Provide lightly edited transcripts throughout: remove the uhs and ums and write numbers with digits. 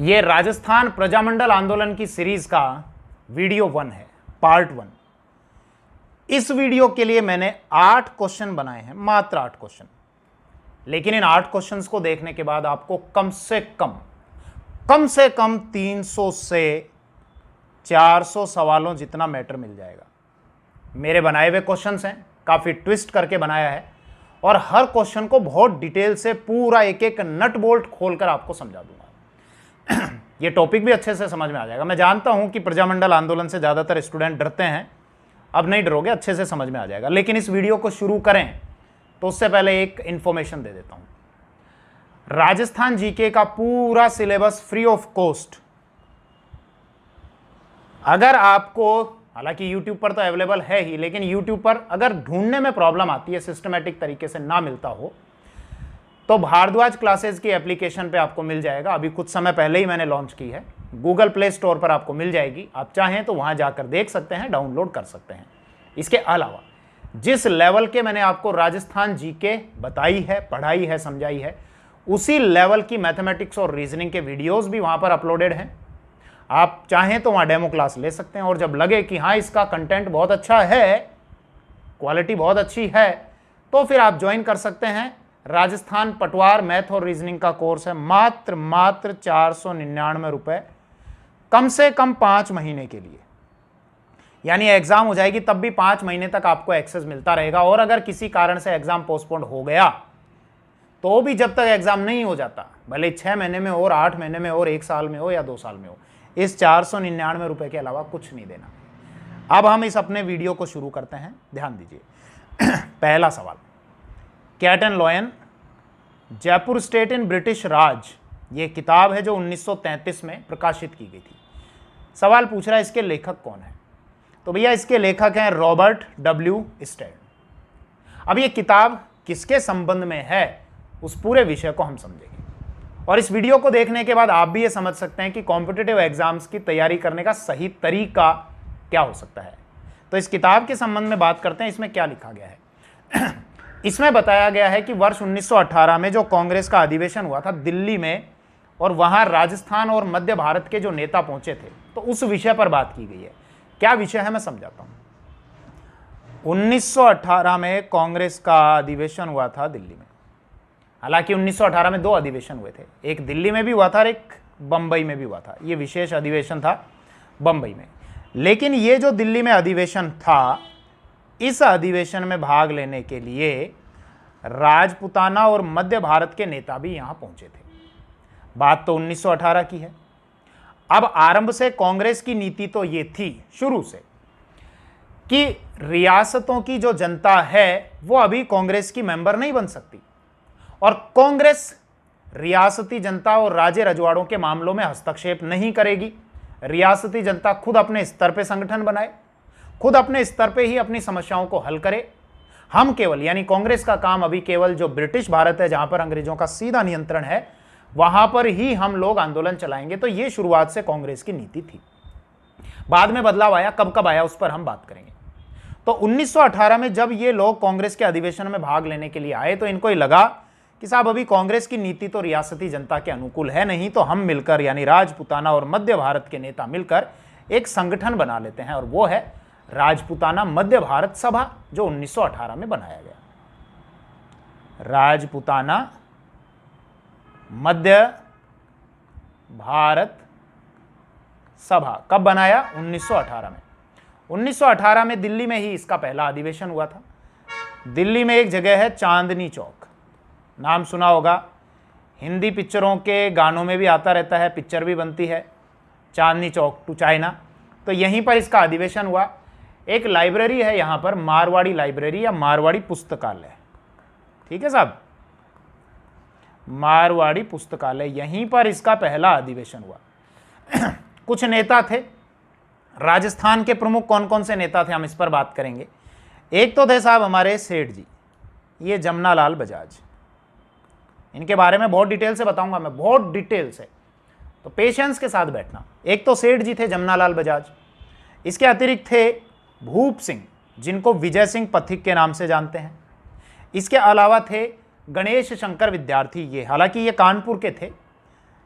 ये राजस्थान प्रजामंडल आंदोलन की सीरीज का वीडियो 1 है, पार्ट 1। इस वीडियो के लिए मैंने 8 क्वेश्चन बनाए हैं, मात्र 8 क्वेश्चन। लेकिन इन 8 क्वेश्चंस को देखने के बाद आपको कम से कम 300 से 400 सवालों जितना मैटर मिल जाएगा। मेरे बनाए हुए क्वेश्चंस हैं, काफी ट्विस्ट करके बनाया है और हर क्वेश्चन को बहुत डिटेल से पूरा एक एक नट बोल्ट खोलकर आपको समझा दूंगा। ये टॉपिक भी अच्छे से समझ में आ जाएगा। मैं जानता हूं कि प्रजामंडल आंदोलन से ज्यादातर स्टूडेंट डरते हैं, अब नहीं डरोगे, अच्छे से समझ में आ जाएगा। लेकिन इस वीडियो को शुरू करें तो उससे पहले एक इंफॉर्मेशन दे देता हूं। राजस्थान जीके का पूरा सिलेबस फ्री ऑफ कॉस्ट, अगर आपको, हालांकि YouTube पर तो अवेलेबल है ही, लेकिन YouTube पर अगर ढूंढने में प्रॉब्लम आती है, सिस्टमैटिक तरीके से ना मिलता हो, तो भारद्वाज क्लासेस की एप्लीकेशन पे आपको मिल जाएगा। अभी कुछ समय पहले ही मैंने लॉन्च की है, गूगल प्ले स्टोर पर आपको मिल जाएगी। आप चाहें तो वहां जाकर देख सकते हैं, डाउनलोड कर सकते हैं। इसके अलावा जिस लेवल के मैंने आपको राजस्थान जीके बताई है, पढ़ाई है, समझाई है, उसी लेवल की मैथमेटिक्स और रीजनिंग के वीडियोस भी वहां पर अपलोडेड हैं। आप चाहें तो वहां डेमो क्लास ले सकते हैं और जब लगे कि हाँ इसका कंटेंट बहुत अच्छा है, क्वालिटी बहुत अच्छी है, तो फिर आप ज्वाइन कर सकते हैं। राजस्थान पटवार मैथ और रीजनिंग का कोर्स है, मात्र 499 रुपए, कम से कम 5 महीने के लिए। यानी एग्जाम हो जाएगी तब भी 5 महीने तक आपको एक्सेस मिलता रहेगा। और अगर किसी कारण से एग्जाम पोस्टपोन्ड हो गया तो भी जब तक एग्जाम नहीं हो जाता, भले 6 महीने में और 8 महीने में और 1 साल में हो या 2 साल में हो, इस 499 रुपए के अलावा कुछ नहीं देना। अब हम इस अपने वीडियो को शुरू करते हैं, ध्यान दीजिए। पहला सवाल, cat and lion, Jaipur state in British Raj, ये किताब है जो 1933 में प्रकाशित की गई थी। सवाल पूछ रहा है इसके लेखक कौन है, तो भैया इसके लेखक हैं रॉबर्ट डब्ल्यू स्टेड। अब ये किताब किसके संबंध में है, उस पूरे विषय को हम समझेंगे। और इस वीडियो को देखने के बाद आप भी ये समझ सकते हैं कि कॉम्पिटिटिव एग्जाम्स की तैयारी करने का सही तरीका क्या हो सकता है। तो इस किताब के संबंध में बात करते हैं। इसमें क्या लिखा गया है? इसमें बताया गया है कि वर्ष 1918 में जो कांग्रेस का अधिवेशन हुआ था दिल्ली में, और वहां राजस्थान और मध्य भारत के जो नेता पहुंचे थे, तो उस विषय पर बात की गई है। क्या विषय है मैं समझाता हूं। 1918 में कांग्रेस का अधिवेशन हुआ था दिल्ली में। हालांकि 1918 में 2 अधिवेशन हुए थे, एक दिल्ली में भी हुआ था और एक बंबई में भी हुआ था। ये विशेष अधिवेशन था बंबई में। लेकिन ये जो दिल्ली में अधिवेशन था, इस अधिवेशन में भाग लेने के लिए राजपूताना और मध्य भारत के नेता भी यहां पहुंचे थे। बात तो 1918 की है। अब आरंभ से कांग्रेस की नीति तो ये थी शुरू से कि रियासतों की जो जनता है वो अभी कांग्रेस की मेंबर नहीं बन सकती, और कांग्रेस रियासती जनता और राज्य रजवाड़ों के मामलों में हस्तक्षेप नहीं करेगी। रियासती जनता खुद अपने स्तर पे संगठन बनाए, खुद अपने स्तर पे ही अपनी समस्याओं को हल करे। हम केवल, यानी कांग्रेस का काम अभी केवल जो ब्रिटिश भारत है, जहां पर अंग्रेजों का सीधा नियंत्रण है, वहां पर ही हम लोग आंदोलन चलाएंगे। तो ये शुरुआत से कांग्रेस की नीति थी। बाद में बदलाव आया, कब कब आया उस पर हम बात करेंगे। तो 1918 में जब ये लोग कांग्रेस के अधिवेशन में भाग लेने के लिए आए, तो इनको ही लगा कि साहब अभी कांग्रेस की नीति तो रियासती जनता के अनुकूल है नहीं, तो हम मिलकर, यानी राजपूताना और मध्य भारत के नेता मिलकर एक संगठन बना लेते हैं, और वो है राजपूताना मध्य भारत सभा, जो 1918 में बनाया गया। राजपूताना मध्य भारत सभा कब बनाया? 1918 में। 1918 में दिल्ली में ही इसका पहला अधिवेशन हुआ था। दिल्ली में एक जगह है चांदनी चौक, नाम सुना होगा, हिंदी पिक्चरों के गानों में भी आता रहता है, पिक्चर भी बनती है, चांदनी चौक टू चाइना। तो यहीं पर इसका अधिवेशन हुआ। एक लाइब्रेरी है यहाँ पर, मारवाड़ी लाइब्रेरी या मारवाड़ी पुस्तकालय, ठीक है साहब, मारवाड़ी पुस्तकालय, यहीं पर इसका पहला अधिवेशन हुआ। कुछ नेता थे राजस्थान के, प्रमुख कौन कौन से नेता थे हम इस पर बात करेंगे। एक तो थे साहब हमारे सेठ जी, ये जमनालाल बजाज, इनके बारे में बहुत डिटेल से बताऊंगा मैं, बहुत डिटेल से, तो पेशेंस के साथ बैठना। एक तो सेठ जी थे जमनालाल बजाज, इसके अतिरिक्त थे भूप सिंह, जिनको विजय सिंह पथिक के नाम से जानते हैं। इसके अलावा थे गणेश शंकर विद्यार्थी, ये हालांकि ये कानपुर के थे,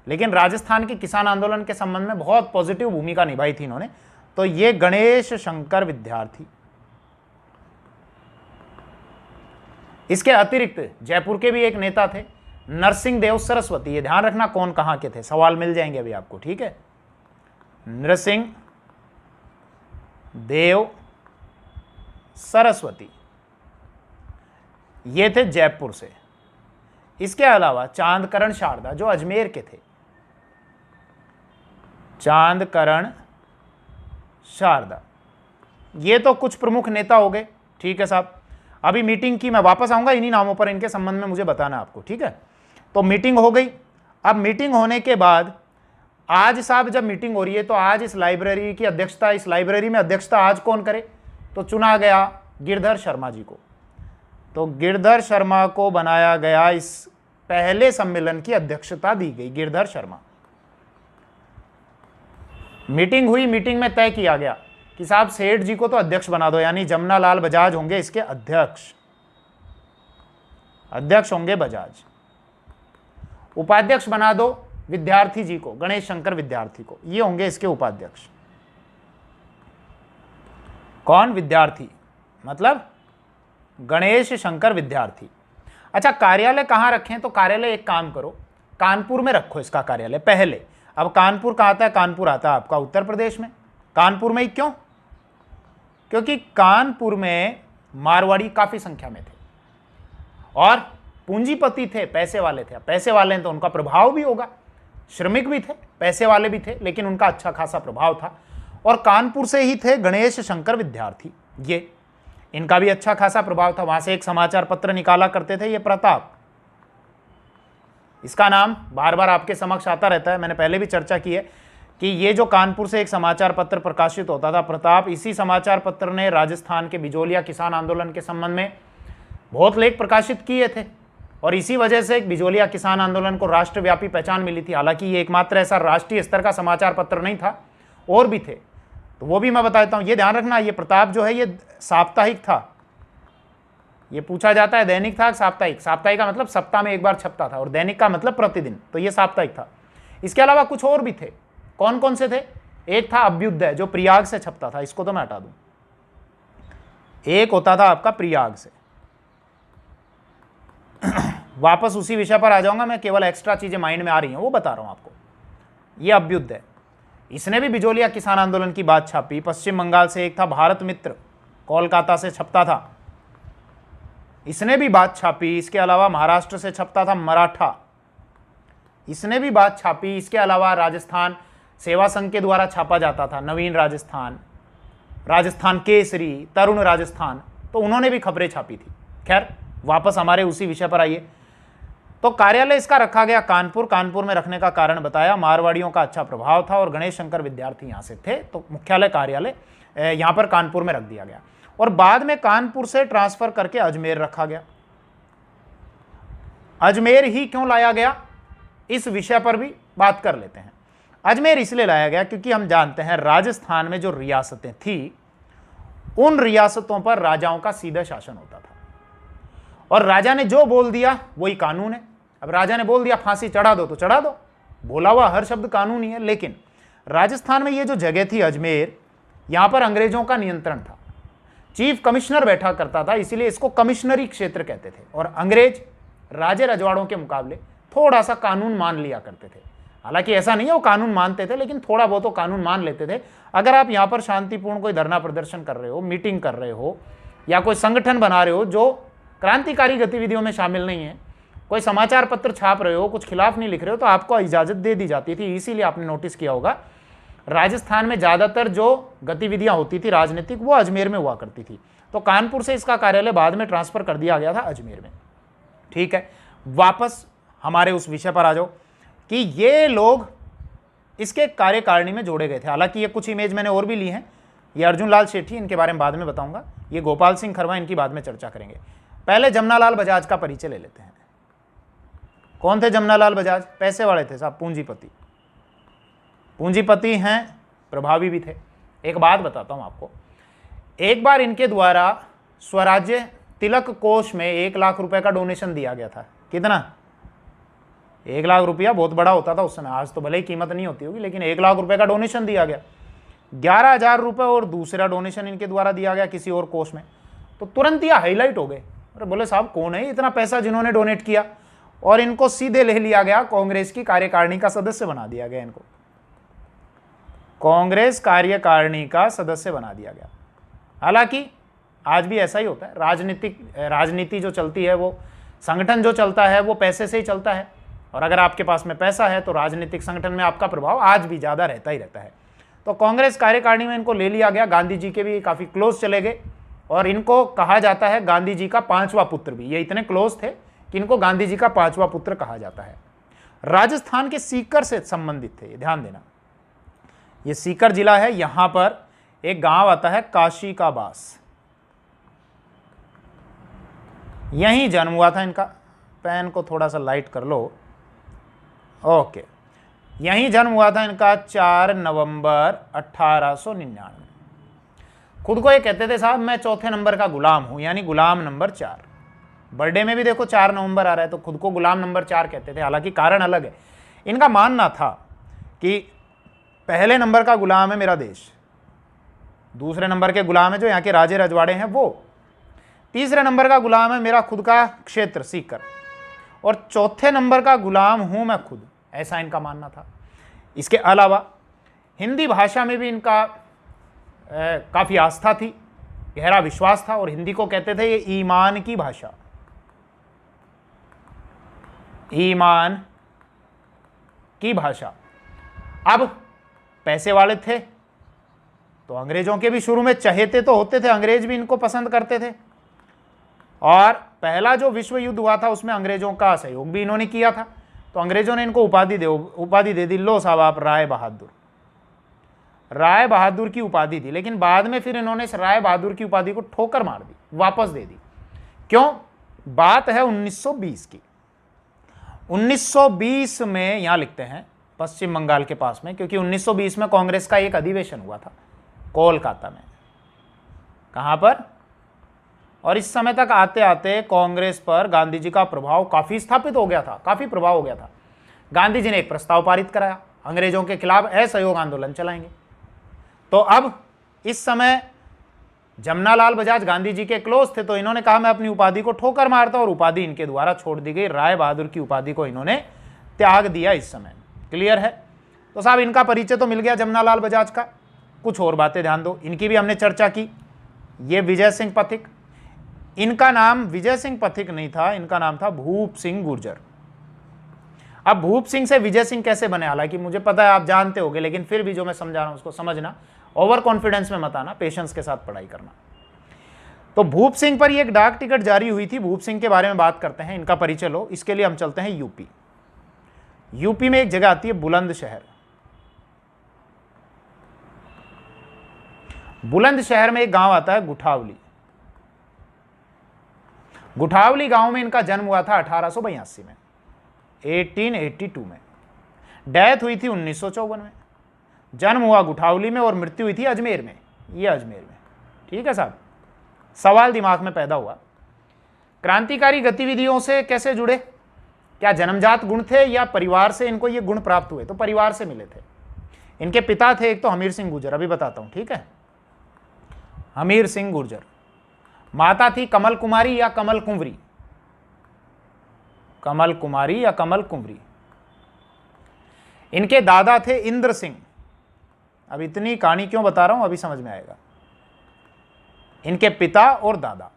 लेकिन राजस्थान के किसान आंदोलन के संबंध में बहुत पॉजिटिव भूमिका निभाई थी इन्होंने। तो ये गणेश शंकर विद्यार्थी। इसके अतिरिक्त जयपुर के भी एक नेता थे नरसिंह देव सरस्वती। ये ध्यान रखना कौन कहां के थे, सवाल मिल जाएंगे अभी आपको, ठीक है। नरसिंह देव सरस्वती ये थे जयपुर से। इसके अलावा चांदकरण शारदा जो अजमेर के थे, चांदकरण शारदा, ये तो कुछ प्रमुख नेता हो गए, ठीक है साहब। अभी मीटिंग की, मैं वापस आऊंगा इन्हीं नामों पर, इनके संबंध में मुझे बताना आपको, ठीक है। तो मीटिंग हो गई। अब मीटिंग होने के बाद आज साहब जब मीटिंग हो रही है तो आज इस लाइब्रेरी की अध्यक्षता, इस लाइब्रेरी में अध्यक्षता आज कौन करे, तो चुना गया गिरधर शर्मा जी को। तो गिरधर शर्मा को बनाया गया, इस पहले सम्मेलन की अध्यक्षता दी गई गिरधर शर्मा। मीटिंग हुई, मीटिंग में तय किया गया कि साहब सेठ जी को तो अध्यक्ष बना दो, यानी जमुना लाल बजाज होंगे इसके अध्यक्ष, अध्यक्ष होंगे बजाज। उपाध्यक्ष बना दो विद्यार्थी जी को, गणेश शंकर विद्यार्थी को, ये होंगे इसके उपाध्यक्ष। कौन, विद्यार्थी, मतलब गणेश शंकर विद्यार्थी। अच्छा, कार्यालय कहां रखें, तो कार्यालय एक काम करो, कानपुर में रखो इसका कार्यालय पहले। अब कानपुर कहां आता है, कानपुर आता है आपका उत्तर प्रदेश में। कानपुर में ही क्यों, क्योंकि कानपुर में मारवाड़ी काफी संख्या में थे और पूंजीपति थे, पैसे वाले थे। पैसे वाले हैं तो उनका प्रभाव भी होगा, श्रमिक भी थे, पैसे वाले भी थे, लेकिन उनका अच्छा खासा प्रभाव था। और कानपुर से ही थे गणेश शंकर विद्यार्थी, ये इनका भी अच्छा खासा प्रभाव था। वहां से एक समाचार पत्र निकाला करते थे ये प्रताप, इसका नाम बार बार आपके समक्ष आता रहता है, मैंने पहले भी चर्चा की है कि ये जो कानपुर से एक समाचार पत्र प्रकाशित होता था प्रताप, इसी समाचार पत्र ने राजस्थान के बिजोलिया किसान आंदोलन के संबंध में बहुत लेख प्रकाशित किए थे और इसी वजह से बिजोलिया किसान आंदोलन को राष्ट्रव्यापी पहचान मिली थी। हालांकि ये एकमात्र ऐसा राष्ट्रीय स्तर का समाचार पत्र नहीं था, और भी थे, तो वो भी मैं बता देता हूं। ये ध्यान रखना, ये प्रताप जो है ये साप्ताहिक था। ये पूछा जाता है दैनिक था साप्ताहिक, साप्ताहिक का मतलब सप्ताह में एक बार छपता था और दैनिक का मतलब प्रतिदिन, तो ये साप्ताहिक था। इसके अलावा कुछ और भी थे, कौन कौन से थे, एक था अभ्युदय जो प्रयाग से छपता था, इसको तो मैं हटा दूं। एक होता था आपका प्रयाग से। वापस उसी विषय पर आ जाऊंगा मैं, केवल एक्स्ट्रा चीजें माइंड में आ रही हैं वो बता रहा हूं आपको। ये अभ्युदय, इसने भी बिजोलिया किसान आंदोलन की बात छापी। पश्चिम बंगाल से एक था भारत मित्र, कोलकाता से छपता था, इसने भी बात छापी। इसके अलावा महाराष्ट्र से छपता था मराठा, इसने भी बात छापी। इसके अलावा राजस्थान सेवा संघ के द्वारा छापा जाता था नवीन राजस्थान, राजस्थान केसरी, तरुण राजस्थान, तो उन्होंने भी खबरें छापी थी। खैर वापस हमारे उसी विषय पर आइए। तो कार्यालय इसका रखा गया कानपुर। कानपुर में रखने का कारण बताया, मारवाड़ियों का अच्छा प्रभाव था और गणेश शंकर विद्यार्थी यहाँ से थे, तो मुख्यालय कार्यालय यहाँ पर कानपुर में रख दिया गया। और बाद में कानपुर से ट्रांसफर करके अजमेर रखा गया। अजमेर ही क्यों लाया गया, इस विषय पर भी बात कर लेते हैं। अजमेर इसलिए लाया गया क्योंकि हम जानते हैं राजस्थान में जो रियासतें थी उन रियासतों पर राजाओं का सीधा शासन होता था और राजा ने जो बोल दिया वही कानून है। अब राजा ने बोल दिया फांसी चढ़ा दो तो चढ़ा दो, बोला हुआ हर शब्द कानून ही है। लेकिन राजस्थान में ये जो जगह थी अजमेर, यहां पर अंग्रेजों का नियंत्रण था, चीफ कमिश्नर बैठा करता था, इसीलिए इसको कमिश्नरी क्षेत्र कहते थे। और अंग्रेज राजे रजवाड़ों के मुकाबले थोड़ा सा कानून मान लिया करते थे। हालांकि ऐसा नहीं है वो कानून मानते थे, लेकिन थोड़ा बहुत तो कानून मान लेते थे। अगर आप यहाँ पर शांतिपूर्ण कोई धरना प्रदर्शन कर रहे हो, मीटिंग कर रहे हो या कोई संगठन बना रहे हो जो क्रांतिकारी गतिविधियों में शामिल नहीं है, कोई समाचार पत्र छाप रहे हो, कुछ खिलाफ नहीं लिख रहे हो, तो आपको इजाज़त दे दी जाती थी। इसीलिए आपने नोटिस किया होगा राजस्थान में ज़्यादातर जो गतिविधियां होती थी राजनीतिक, वो अजमेर में हुआ करती थी। तो कानपुर से इसका कार्यालय बाद में ट्रांसफर कर दिया गया था अजमेर में। ठीक है, वापस हमारे उस विषय पर आ जाओ कि ये लोग इसके कार्यकारिणी में जोड़े गए थे। हालांकि ये कुछ इमेज मैंने और भी ली हैं, ये अर्जुन लाल सेठी, इनके बारे में बाद में बताऊंगा, ये गोपाल सिंह खरवा, इनकी बाद में चर्चा करेंगे। पहले जमुना लाल बजाज का परिचय ले लेते हैं। कौन थे जमुना लाल बजाज? पैसे वाले थे साहब, पूंजीपति, पूंजीपति हैं, प्रभावी भी थे। एक बात बताता हूं आपको, एक बार इनके द्वारा स्वराज्य तिलक कोष में 1 लाख रुपए का डोनेशन दिया गया था। कितना? 1 लाख रुपया बहुत बड़ा होता था उस समय, आज तो भले ही कीमत नहीं होती होगी, लेकिन 1 लाख रुपए का डोनेशन दिया गया। 11,000 रुपये और दूसरा डोनेशन इनके द्वारा दिया गया किसी और कोष में। तो तुरंत ये हाईलाइट हो गए। अरे बोले साहब कौन है इतना पैसा जिन्होंने डोनेट किया, और इनको सीधे ले लिया गया, कांग्रेस की कार्यकारिणी का सदस्य बना दिया गया। इनको कांग्रेस कार्यकारिणी का सदस्य बना दिया गया। हालांकि आज भी ऐसा ही होता है, राजनीति जो चलती है, वो संगठन जो चलता है वो पैसे से ही चलता है, और अगर आपके पास में पैसा है तो राजनीतिक संगठन में आपका प्रभाव आज भी ज़्यादा रहता ही रहता है। तो कांग्रेस कार्यकारिणी में इनको ले लिया गया। गांधी जी के भी काफ़ी क्लोज चले गए, और इनको कहा जाता है गांधी जी का 5वां पुत्र भी। ये इतने क्लोज थे कि इनको गांधी जी का 5वां पुत्र कहा जाता है। राजस्थान के सीकर से संबंधित थे, ये ध्यान देना। ये सीकर जिला है, यहां पर एक गांव आता है काशी का बास, यहीं जन्म हुआ था इनका। पेन को थोड़ा सा लाइट कर लो। ओके, यहीं जन्म हुआ था इनका 4 नवंबर 1899। खुद को ये कहते थे साहब मैं चौथे नंबर का गुलाम हूं, यानी गुलाम नंबर 4। बर्थडे में भी देखो 4 नवंबर आ रहा है, तो खुद को गुलाम नंबर 4 कहते थे। हालांकि कारण अलग है। इनका मानना था कि पहले नंबर का गुलाम है मेरा देश, दूसरे नंबर के गुलाम है जो यहाँ के राजे रजवाड़े हैं वो, तीसरे नंबर का गुलाम है मेरा खुद का क्षेत्र सीकर, और चौथे नंबर का गुलाम हूं मैं खुद। ऐसा इनका मानना था। इसके अलावा हिंदी भाषा में भी इनका काफ़ी आस्था थी, गहरा विश्वास था, और हिंदी को कहते थे ये ईमान की भाषा, ईमान की भाषा। अब पैसे वाले थे तो अंग्रेजों के भी शुरू में चहेते तो होते थे, अंग्रेज भी इनको पसंद करते थे, और पहला जो विश्व युद्ध हुआ था उसमें अंग्रेजों का सहयोग भी इन्होंने किया था। तो अंग्रेजों ने इनको उपाधि दे दी, लो साहब आप राय बहादुर की उपाधि दी। लेकिन बाद में फिर इन्होंने इस राय बहादुर की उपाधि को ठोकर मार दी, वापस दे दी। क्यों? बात है 1920 की। 1920 में यहां लिखते हैं पश्चिम बंगाल के पास में, क्योंकि 1920 में कांग्रेस का एक अधिवेशन हुआ था कोलकाता में। कहां पर? और इस समय तक आते आते कांग्रेस पर गांधी जी का प्रभाव काफी स्थापित हो गया था, काफी प्रभाव हो गया था। गांधी जी ने एक प्रस्ताव पारित कराया, अंग्रेजों के खिलाफ असहयोग आंदोलन चलाएंगे। तो अब इस समय जमनालाल बजाज गांधी जी के क्लोज थे, तो इन्होंने कहा मैं अपनी उपाधि को ठोकर मारता, और उपाधि इनके द्वारा छोड़ दी गई। राय बहादुर की उपाधि को इन्होंने त्याग दिया इस समय। क्लियर है? तो साहब इनका परिचय तो मिल गया जमनालाल बजाज का। कुछ और बातें ध्यान दो, इनकी भी हमने चर्चा की। ये विजय सिंह पथिक, इनका नाम विजय सिंह पथिक नहीं था, इनका नाम था भूप सिंह गुर्जर। अब भूप सिंह से विजय सिंह कैसे बने, हालांकि मुझे पता है आप जानते होंगे, लेकिन फिर भी जो मैं समझा रहा हूं उसको समझना, ओवर कॉन्फिडेंस में मत आना, पेशेंस के साथ पढ़ाई करना। तो भूप सिंह पर ये एक डाक टिकट जारी हुई थी। भूप सिंह के बारे में बात करते हैं, इनका परिचय लो। इसके लिए हम चलते हैं यूपी। यूपी में एक जगह आती है बुलंदशहर। बुलंदशहर में एक गांव आता है गुठावली। गुठावली गांव में इनका जन्म हुआ था 1882 में, 1882 में। डेथ हुई थी 1954 में। जन्म हुआ गुठावली में और मृत्यु हुई थी अजमेर में। ये अजमेर में, ठीक है साहब। सवाल दिमाग में पैदा हुआ, क्रांतिकारी गतिविधियों से कैसे जुड़े? क्या जन्मजात गुण थे या परिवार से इनको ये गुण प्राप्त हुए? तो परिवार से मिले थे। इनके पिता थे एक तो हमीर सिंह गुर्जर, अभी बताता हूं, ठीक है, हमीर सिंह गुर्जर। माता थी कमल कुमारी या कमल कुंवरी, कमल कुमारी या कमल कुंवरी। इनके दादा थे इंद्र सिंह। अब इतनी कहानी क्यों बता रहा हूं, अभी समझ में आएगा। इनके पिता और दादा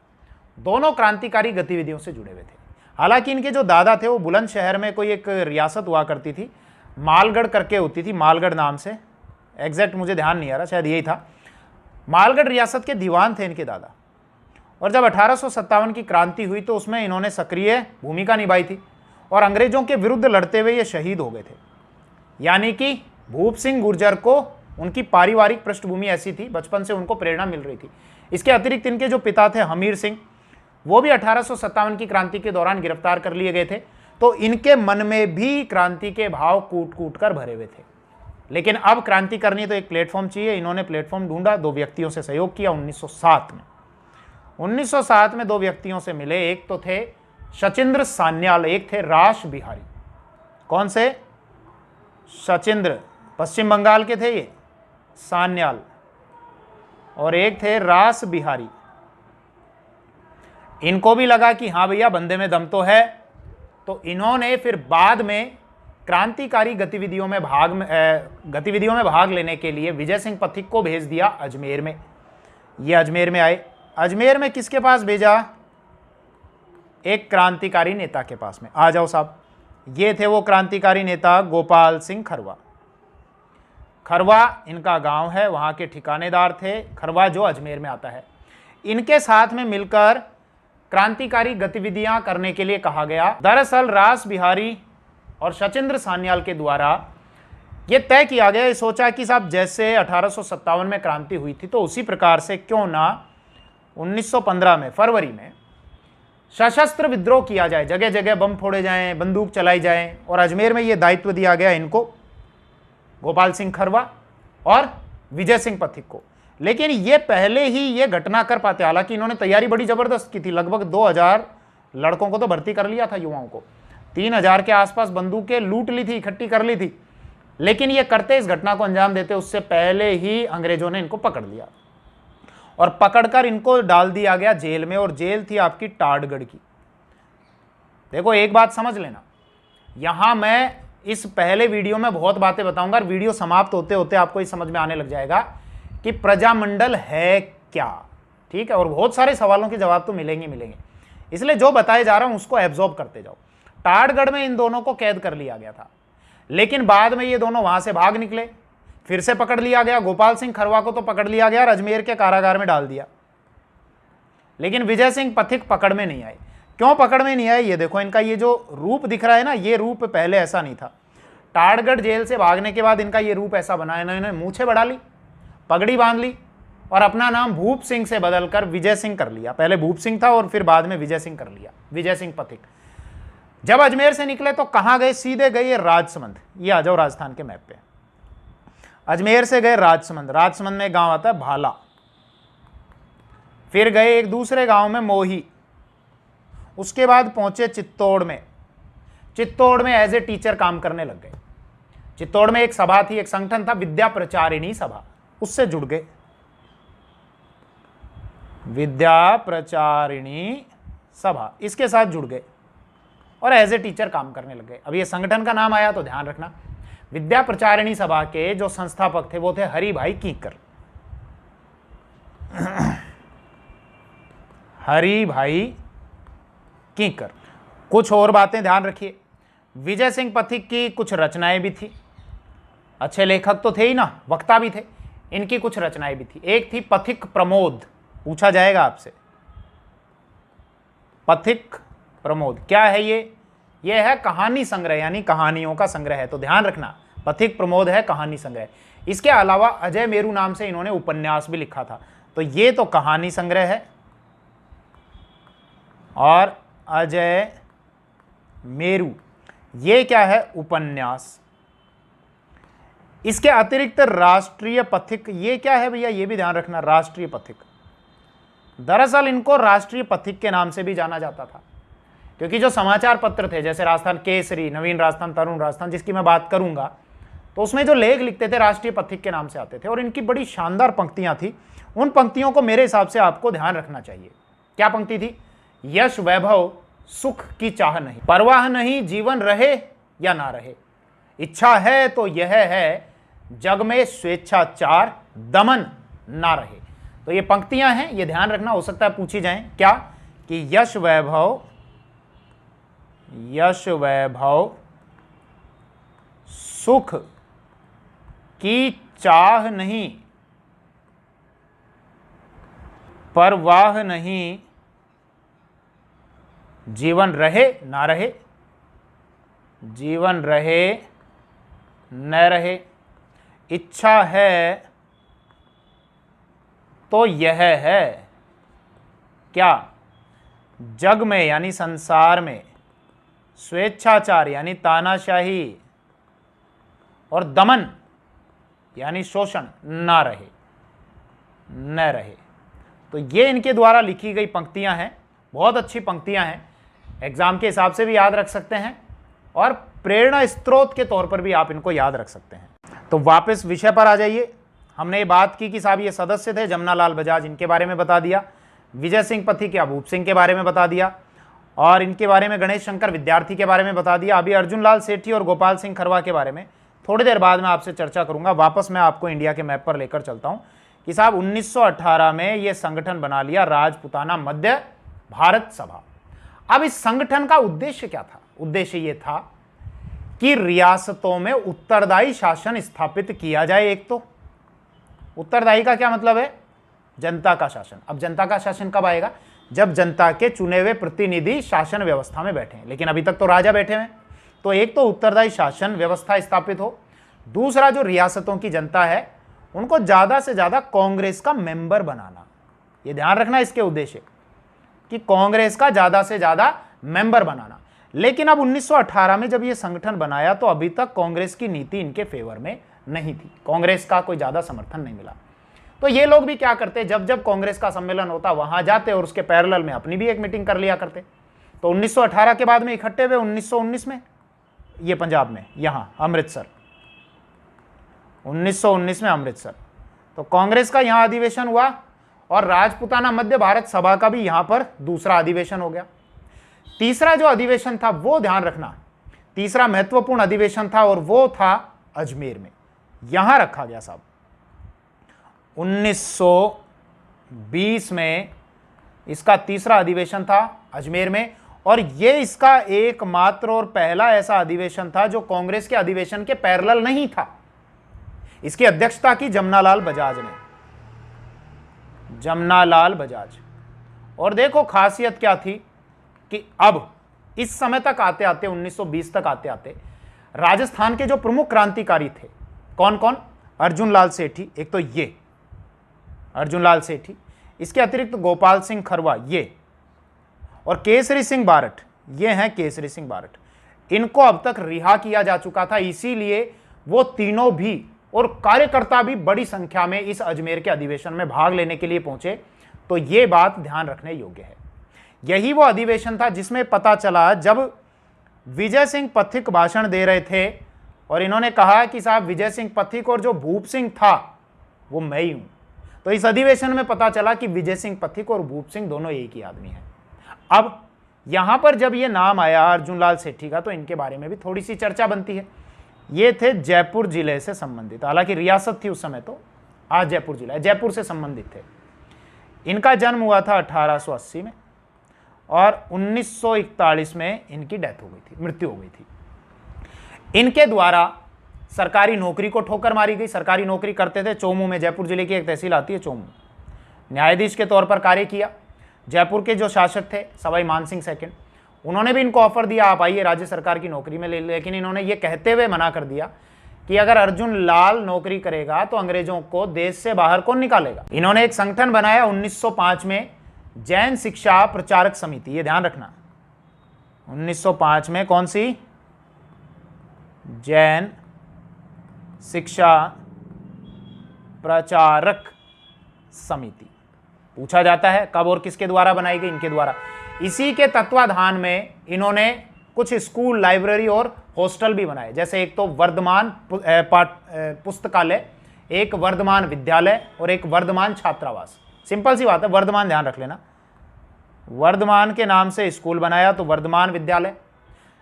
दोनों क्रांतिकारी गतिविधियों से जुड़े हुए थे। हालांकि इनके जो दादा थे वो बुलंदशहर में कोई एक रियासत हुआ करती थी, मालगढ़ करके होती थी, मालगढ़ नाम से, एग्जैक्ट मुझे ध्यान नहीं आ रहा, शायद यही था। मालगढ़ रियासत के दीवान थे इनके दादा। और जब 1857 की क्रांति हुई तो उसमें इन्होंने सक्रिय भूमिका निभाई थी, और अंग्रेजों के विरुद्ध लड़ते हुए ये शहीद हो गए थे। यानी कि भूप सिंह गुर्जर को उनकी पारिवारिक पृष्ठभूमि ऐसी थी, बचपन से उनको प्रेरणा मिल रही थी। इसके अतिरिक्त इनके जो पिता थे हमीर सिंह, वो भी 1857 की क्रांति के दौरान गिरफ्तार कर लिए गए थे। तो इनके मन में भी क्रांति के भाव कूट कूट कर भरे हुए थे। लेकिन अब क्रांति करनी तो एक प्लेटफॉर्म चाहिए। इन्होंने प्लेटफॉर्म ढूंढा, 2 व्यक्तियों से सहयोग किया 1907 में। 1907 में 2 व्यक्तियों से मिले, एक तो थे शचिंद्र सान्याल, एक थे रास बिहारी। कौन से? शचीन्द्र, पश्चिम बंगाल के थे ये, सान्याल, और एक थे रास बिहारी। इनको भी लगा कि हाँ भैया बंदे में दम तो है, तो इन्होंने फिर बाद में क्रांतिकारी गतिविधियों में भाग लेने के लिए विजय सिंह पथिक को भेज दिया अजमेर में। ये अजमेर में आए। अजमेर में किसके पास भेजा? एक क्रांतिकारी नेता के पास में। आ जाओ साहब, ये थे वो क्रांतिकारी नेता गोपाल सिंह खरवा। खरवा इनका गांव है, वहां के ठिकानेदार थे। खरवा जो अजमेर में आता है, इनके साथ में मिलकर क्रांतिकारी गतिविधियां करने के लिए कहा गया। दरअसल रास बिहारी और शचीन्द्र सान्याल के द्वारा यह तय किया गया, सोचा कि साहब जैसे 1857 में क्रांति हुई थी तो उसी प्रकार से क्यों ना 1915 में फरवरी में सशस्त्र विद्रोह किया जाए, जगह जगह बम फोड़े जाएं, बंदूक चलाई जाए। और अजमेर में यह दायित्व दिया गया इनको, गोपाल सिंह खरवा और विजय सिंह पथिक को। लेकिन ये पहले ही ये घटना कर पाते, हालांकि इन्होंने तैयारी बड़ी जबरदस्त की थी। लगभग 2000 लड़कों को तो भर्ती कर लिया था, युवाओं को 3000 के आसपास बंदूकें लूट ली थी, इकट्ठी कर ली थी। लेकिन ये करते, इस घटना को अंजाम देते उससे पहले ही अंग्रेजों ने इनको पकड़ लिया और पकड़कर इनको डाल दिया गया जेल में। और जेल थी आपकी टाडगढ़ की। देखो एक बात समझ लेना, यहां मैं इस पहले वीडियो में बहुत बातें बताऊंगा और वीडियो समाप्त होते होते आपको ये समझ में आने लग जाएगा कि प्रजामंडल है क्या। ठीक है, और बहुत सारे सवालों के जवाब तो मिलेंगे, इसलिए जो बताए जा रहा हूं उसको एब्जॉर्ब करते जाओ। टाडगढ़ में इन दोनों को कैद कर लिया गया था, लेकिन बाद में ये दोनों वहां से भाग निकले, फिर से पकड़ लिया गया। गोपाल सिंह खरवा को तो पकड़ लिया गया और अजमेर के कारागार में डाल दिया। लेकिन विजय सिंह पथिक पकड़ में नहीं आए। क्यों पकड़ में नहीं आए? ये देखो, इनका ये जो रूप दिख रहा है ना, ये रूप पहले ऐसा नहीं था। टाडगढ़ जेल से भागने के बाद इनका ये रूप ऐसा बना, इन्होंने मूछें बढ़ा ली, पगड़ी बांध ली और अपना नाम भूप सिंह से बदलकर विजय सिंह कर लिया। पहले भूप सिंह था और फिर बाद में विजय सिंह कर लिया, विजय सिंह पथिक। जब अजमेर से निकले तो कहां गए? सीधे गए राजसमंद। ये आ जाओ राजस्थान के मैप पे। अजमेर से गए राजसमंद। राजसमंद में एक गांव आता है भाला। फिर गए एक दूसरे गांव में मोही। उसके बाद पहुंचे चित्तौड़ में। चित्तौड़ में एज ए टीचर काम करने लग गए। चित्तौड़ में एक सभा थी, एक संगठन था विद्या प्रचारिणी सभा, उससे जुड़ गए। विद्या प्रचारिणी सभा, इसके साथ जुड़ गए और एज ए टीचर काम करने लग गए। अब ये संगठन का नाम आया तो ध्यान रखना, विद्या प्रचारिणी सभा के जो संस्थापक थे वो थे हरि भाई कीकर। हरि भाई कीकर। कुछ और बातें ध्यान रखिए, विजय सिंह पथिक की कुछ रचनाएं भी थी। अच्छे लेखक तो थे ही ना, वक्ता भी थे। इनकी कुछ रचनाएं भी थी। एक थी पथिक प्रमोद, पूछा जाएगा आपसे, पथिक प्रमोद क्या है ये? यह है कहानी संग्रह, यानी कहानियों का संग्रह है। तो ध्यान रखना, पथिक प्रमोद है कहानी संग्रह। इसके अलावा अजय मेरू नाम से इन्होंने उपन्यास भी लिखा था। तो ये तो कहानी संग्रह है और अजय मेरू ये क्या है? उपन्यास। इसके अतिरिक्त राष्ट्रीय पथिक, ये क्या है भैया? ये भी ध्यान रखना, राष्ट्रीय पथिक। दरअसल इनको राष्ट्रीय पथिक के नाम से भी जाना जाता था, क्योंकि जो समाचार पत्र थे जैसे राजस्थान केसरी, नवीन राजस्थान, तरुण राजस्थान, जिसकी मैं बात करूंगा, तो उसमें जो लेख लिखते थे राष्ट्रीय पथिक के नाम से आते थे और इनकी बड़ी शानदार पंक्तियां थी। उन पंक्तियों को मेरे हिसाब से आपको ध्यान रखना चाहिए। क्या पंक्ति थी? यश वैभव सुख की चाह नहीं, परवाह नहीं जीवन रहे या ना रहे, इच्छा है तो यह है जग में स्वेच्छाचार दमन ना रहे। तो ये पंक्तियां हैं, ये ध्यान रखना, हो सकता है पूछी जाएं। क्या? कि यश वैभव सुख की चाह नहीं, परवाह नहीं जीवन रहे ना रहे, जीवन रहे न रहे, इच्छा है तो यह है क्या? जग में यानी संसार में स्वेच्छाचार यानी तानाशाही और दमन यानी शोषण ना रहे, न रहे। तो ये इनके द्वारा लिखी गई पंक्तियां हैं, बहुत अच्छी पंक्तियां हैं, एग्जाम के हिसाब से भी याद रख सकते हैं और प्रेरणा स्रोत के तौर पर भी आप इनको याद रख सकते हैं। तो वापस विषय पर आ जाइए। हमने ये बात की कि साहब ये सदस्य थे जमनालाल बजाज, इनके बारे में बता दिया, विजय सिंह पथिक या भूप सिंह के बारे में बता दिया, और इनके बारे में गणेश शंकर विद्यार्थी के बारे में बता दिया। अभी अर्जुन लाल सेठी और गोपाल सिंह खरवा के बारे में थोड़ी देर बाद में आपसे चर्चा करूंगा। वापस मैं आपको इंडिया के मैप पर लेकर चलता हूं कि साहब 1918 में यह संगठन बना लिया राजपूताना मध्य भारत सभा। अब इस संगठन का उद्देश्य क्या था? उद्देश्य यह था कि रियासतों में उत्तरदायी शासन स्थापित किया जाए। एक तो उत्तरदायी का क्या मतलब है? जनता का शासन। अब जनता का शासन कब आएगा? जब जनता के चुने हुए प्रतिनिधि शासन व्यवस्था में बैठे हैं, लेकिन अभी तक तो राजा बैठे हुए हैं। तो एक तो उत्तरदायी शासन व्यवस्था स्थापित हो, दूसरा जो रियासतों की जनता है उनको ज्यादा से ज्यादा कांग्रेस का मेंबर बनाना। ये ध्यान रखना इसके उद्देश्य कि कांग्रेस का ज्यादा से ज्यादा मेंबर बनाना। लेकिन अब 1918 में जब ये संगठन बनाया तो अभी तक कांग्रेस की नीति इनके फेवर में नहीं थी, कांग्रेस का कोई ज्यादा समर्थन नहीं मिला। तो ये लोग भी क्या करते, जब जब कांग्रेस का सम्मेलन होता वहां जाते और उसके पैरेलल में अपनी भी एक मीटिंग कर लिया करते। तो 1918 के बाद में इकट्ठे हुए 1919 में, ये पंजाब में, यहां अमृतसर, 1919 में अमृतसर। तो कांग्रेस का यहां अधिवेशन हुआ और राजपूताना मध्य भारत सभा का भी यहां पर दूसरा अधिवेशन हो गया। तीसरा जो अधिवेशन था वो ध्यान रखना, तीसरा महत्वपूर्ण अधिवेशन था और वो था अजमेर में, यहां रखा गया साहब 1920 में। इसका तीसरा अधिवेशन था अजमेर में, और ये इसका एकमात्र और पहला ऐसा अधिवेशन था जो कांग्रेस के अधिवेशन के पैरेलल नहीं था। इसकी अध्यक्षता की जमनालाल बजाज ने, जमनालाल बजाज। और देखो खासियत क्या थी कि अब इस समय तक आते आते 1920 तक आते आते राजस्थान के जो प्रमुख क्रांतिकारी थे, कौन कौन? अर्जुन लाल सेठी, एक तो ये अर्जुन लाल सेठी, इसके अतिरिक्त गोपाल सिंह खरवा ये, और केसरी सिंह बारट, ये हैं केसरी सिंह बारट। इनको अब तक रिहा किया जा चुका था, इसीलिए वो तीनों भी और कार्यकर्ता भी बड़ी संख्या में इस अजमेर के अधिवेशन में भाग लेने के लिए पहुंचे। तो ये बात ध्यान रखने योग्य है। यही वो अधिवेशन था जिसमें पता चला, जब विजय सिंह पथिक भाषण दे रहे थे और इन्होंने कहा कि साहब विजय सिंह पथिक और जो भूप सिंह था वो मैं ही हूं। तो इस अधिवेशन में पता चला कि विजय सिंह पथिक और भूप सिंह दोनों एक ही आदमी हैं। अब यहां पर जब ये नाम आया अर्जुन लाल सेठी का, तो इनके बारे में भी थोड़ी सी चर्चा बनती है। ये थे जयपुर जिले से संबंधित, हालांकि रियासत थी उस समय, तो आज जयपुर जिला है, जयपुर से संबंधित थे। इनका जन्म हुआ था 1880 में और 1941 में इनकी डेथ हो गई थी, मृत्यु हो गई थी। इनके द्वारा सरकारी नौकरी को ठोकर मारी गई। सरकारी नौकरी करते थे चोमू में, जयपुर जिले की एक तहसील आती है चोमू। न्यायाधीश के तौर पर कार्य किया। जयपुर के जो शासक थे सवाई मानसिंह सेकंड, उन्होंने भी इनको ऑफर दिया आप आइए राज्य सरकार की नौकरी में ले, लेकिन इन्होंने ये कहते हुए मना कर दिया कि अगर अर्जुन लाल नौकरी करेगा तो अंग्रेजों को देश से बाहर कौन निकालेगा। इन्होंने एक संगठन बनाया 1905 में, जैन शिक्षा प्रचारक समिति। ये ध्यान रखना 1905 में कौन सी? जैन शिक्षा प्रचारक समिति। पूछा जाता है कब और किसके द्वारा बनाई गई? इनके द्वारा। इसी के तत्वाधान में इन्होंने कुछ स्कूल, लाइब्रेरी और हॉस्टल भी बनाए, जैसे एक तो वर्धमान पुस्तकालय, एक वर्धमान विद्यालय और एक वर्धमान छात्रावास। सिंपल सी बात है, वर्धमान ध्यान रख लेना। वर्धमान के नाम से स्कूल बनाया तो वर्धमान विद्यालय,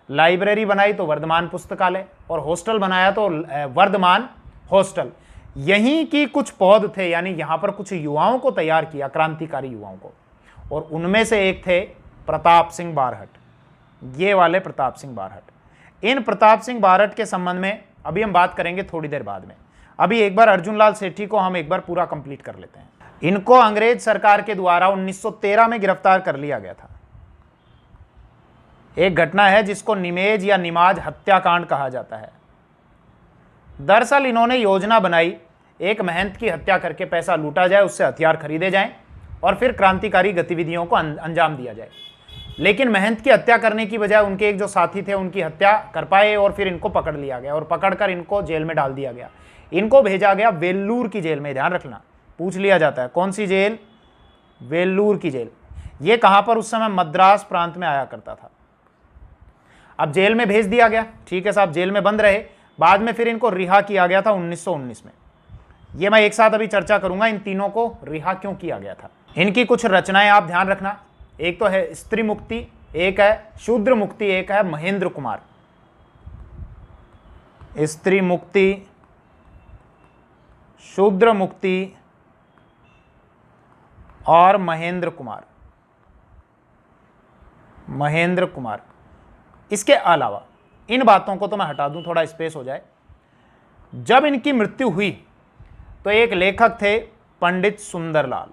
लाइब्रेरी बनाई तो वर्धमान पुस्तकालय, और हॉस्टल बनाया तो वर्धमान हॉस्टल। यहीं की कुछ पौध थे, यानी यहां पर कुछ युवाओं को तैयार किया, क्रांतिकारी युवाओं को, और उनमें से एक थे प्रताप सिंह बारहट। ये वाले प्रताप सिंह बारहट। इन प्रताप सिंह बारहट के संबंध में अभी हम बात करेंगे थोड़ी देर बाद में। अभी एक बार अर्जुन लाल सेठी को हम एक बार पूरा कंप्लीट कर लेते हैं। इनको अंग्रेज सरकार के द्वारा 1913 में गिरफ्तार कर लिया गया था। एक घटना है जिसको निमेज या निमाज हत्याकांड कहा जाता है। दरअसल इन्होंने योजना बनाई, एक महंत की हत्या करके पैसा लूटा जाए, उससे हथियार खरीदे जाएं और फिर क्रांतिकारी गतिविधियों को अंजाम दिया जाए। लेकिन महंत की हत्या करने की बजाय उनके एक जो साथी थे उनकी हत्या कर पाए और फिर इनको पकड़ लिया गया और पकड़कर इनको जेल में डाल दिया गया। इनको भेजा गया वेल्लूर की जेल में। ध्यान रखना, पूछ लिया जाता है कौन सी जेल? वेल्लूर की जेल। ये कहां पर? उस समय मद्रास प्रांत में आया करता था। अब जेल में भेज दिया गया, ठीक है साहब, जेल में बंद रहे, बाद में फिर इनको रिहा किया गया था 1919 में। ये मैं एक साथ अभी चर्चा करूंगा, इन तीनों को रिहा क्यों किया गया था। इनकी कुछ रचनाएं आप ध्यान रखना, एक तो है स्त्री मुक्ति, एक है शूद्र मुक्ति, एक है महेंद्र कुमार। स्त्री मुक्ति, शूद्र मुक्ति और महेंद्र कुमार। महेंद्र कुमार। इसके अलावा इन बातों को तो मैं हटा दूं, थोड़ा स्पेस हो जाए। जब इनकी मृत्यु हुई तो एक लेखक थे पंडित सुंदरलाल,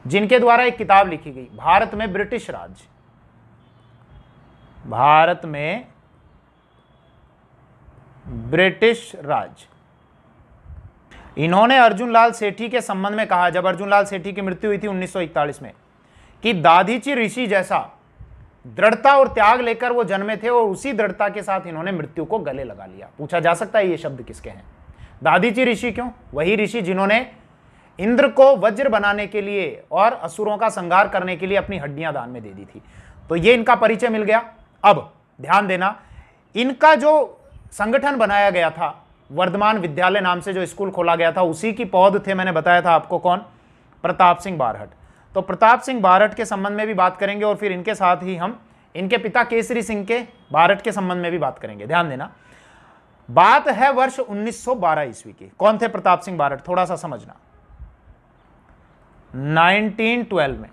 जिनके द्वारा एक किताब लिखी गई, भारत में ब्रिटिश राज। भारत में ब्रिटिश राज। इन्होंने अर्जुन लाल सेठी के संबंध में कहा, जब अर्जुन लाल सेठी की मृत्यु हुई थी 1941 में, कि दादीची ऋषि जैसा दृढ़ता और त्याग लेकर वो जन्मे थे और उसी दृढ़ता के साथ इन्होंने मृत्यु को गले लगा लिया। पूछा जा सकता है ये शब्द किसके हैं? दादीची ऋषि क्यों? वही ऋषि जिन्होंने इंद्र को वज्र बनाने के लिए और असुरों का संहार करने के लिए अपनी हड्डियां दान में दे दी थी। तो ये इनका परिचय मिल गया। अब ध्यान देना, इनका जो संगठन बनाया गया था, वर्धमान विद्यालय नाम से जो स्कूल खोला गया था, उसी की पौध थे, मैंने बताया था आपको, कौन? प्रताप सिंह बारहट। तो प्रताप सिंह बारहट के संबंध में भी बात करेंगे और फिर इनके साथ ही हम इनके पिता केसरी सिंह के बारहट के संबंध में भी बात करेंगे। ध्यान देना, बात है वर्ष 1912 ईस्वी की। कौन थे प्रताप सिंह बारहट? थोड़ा सा समझना। 1912 में,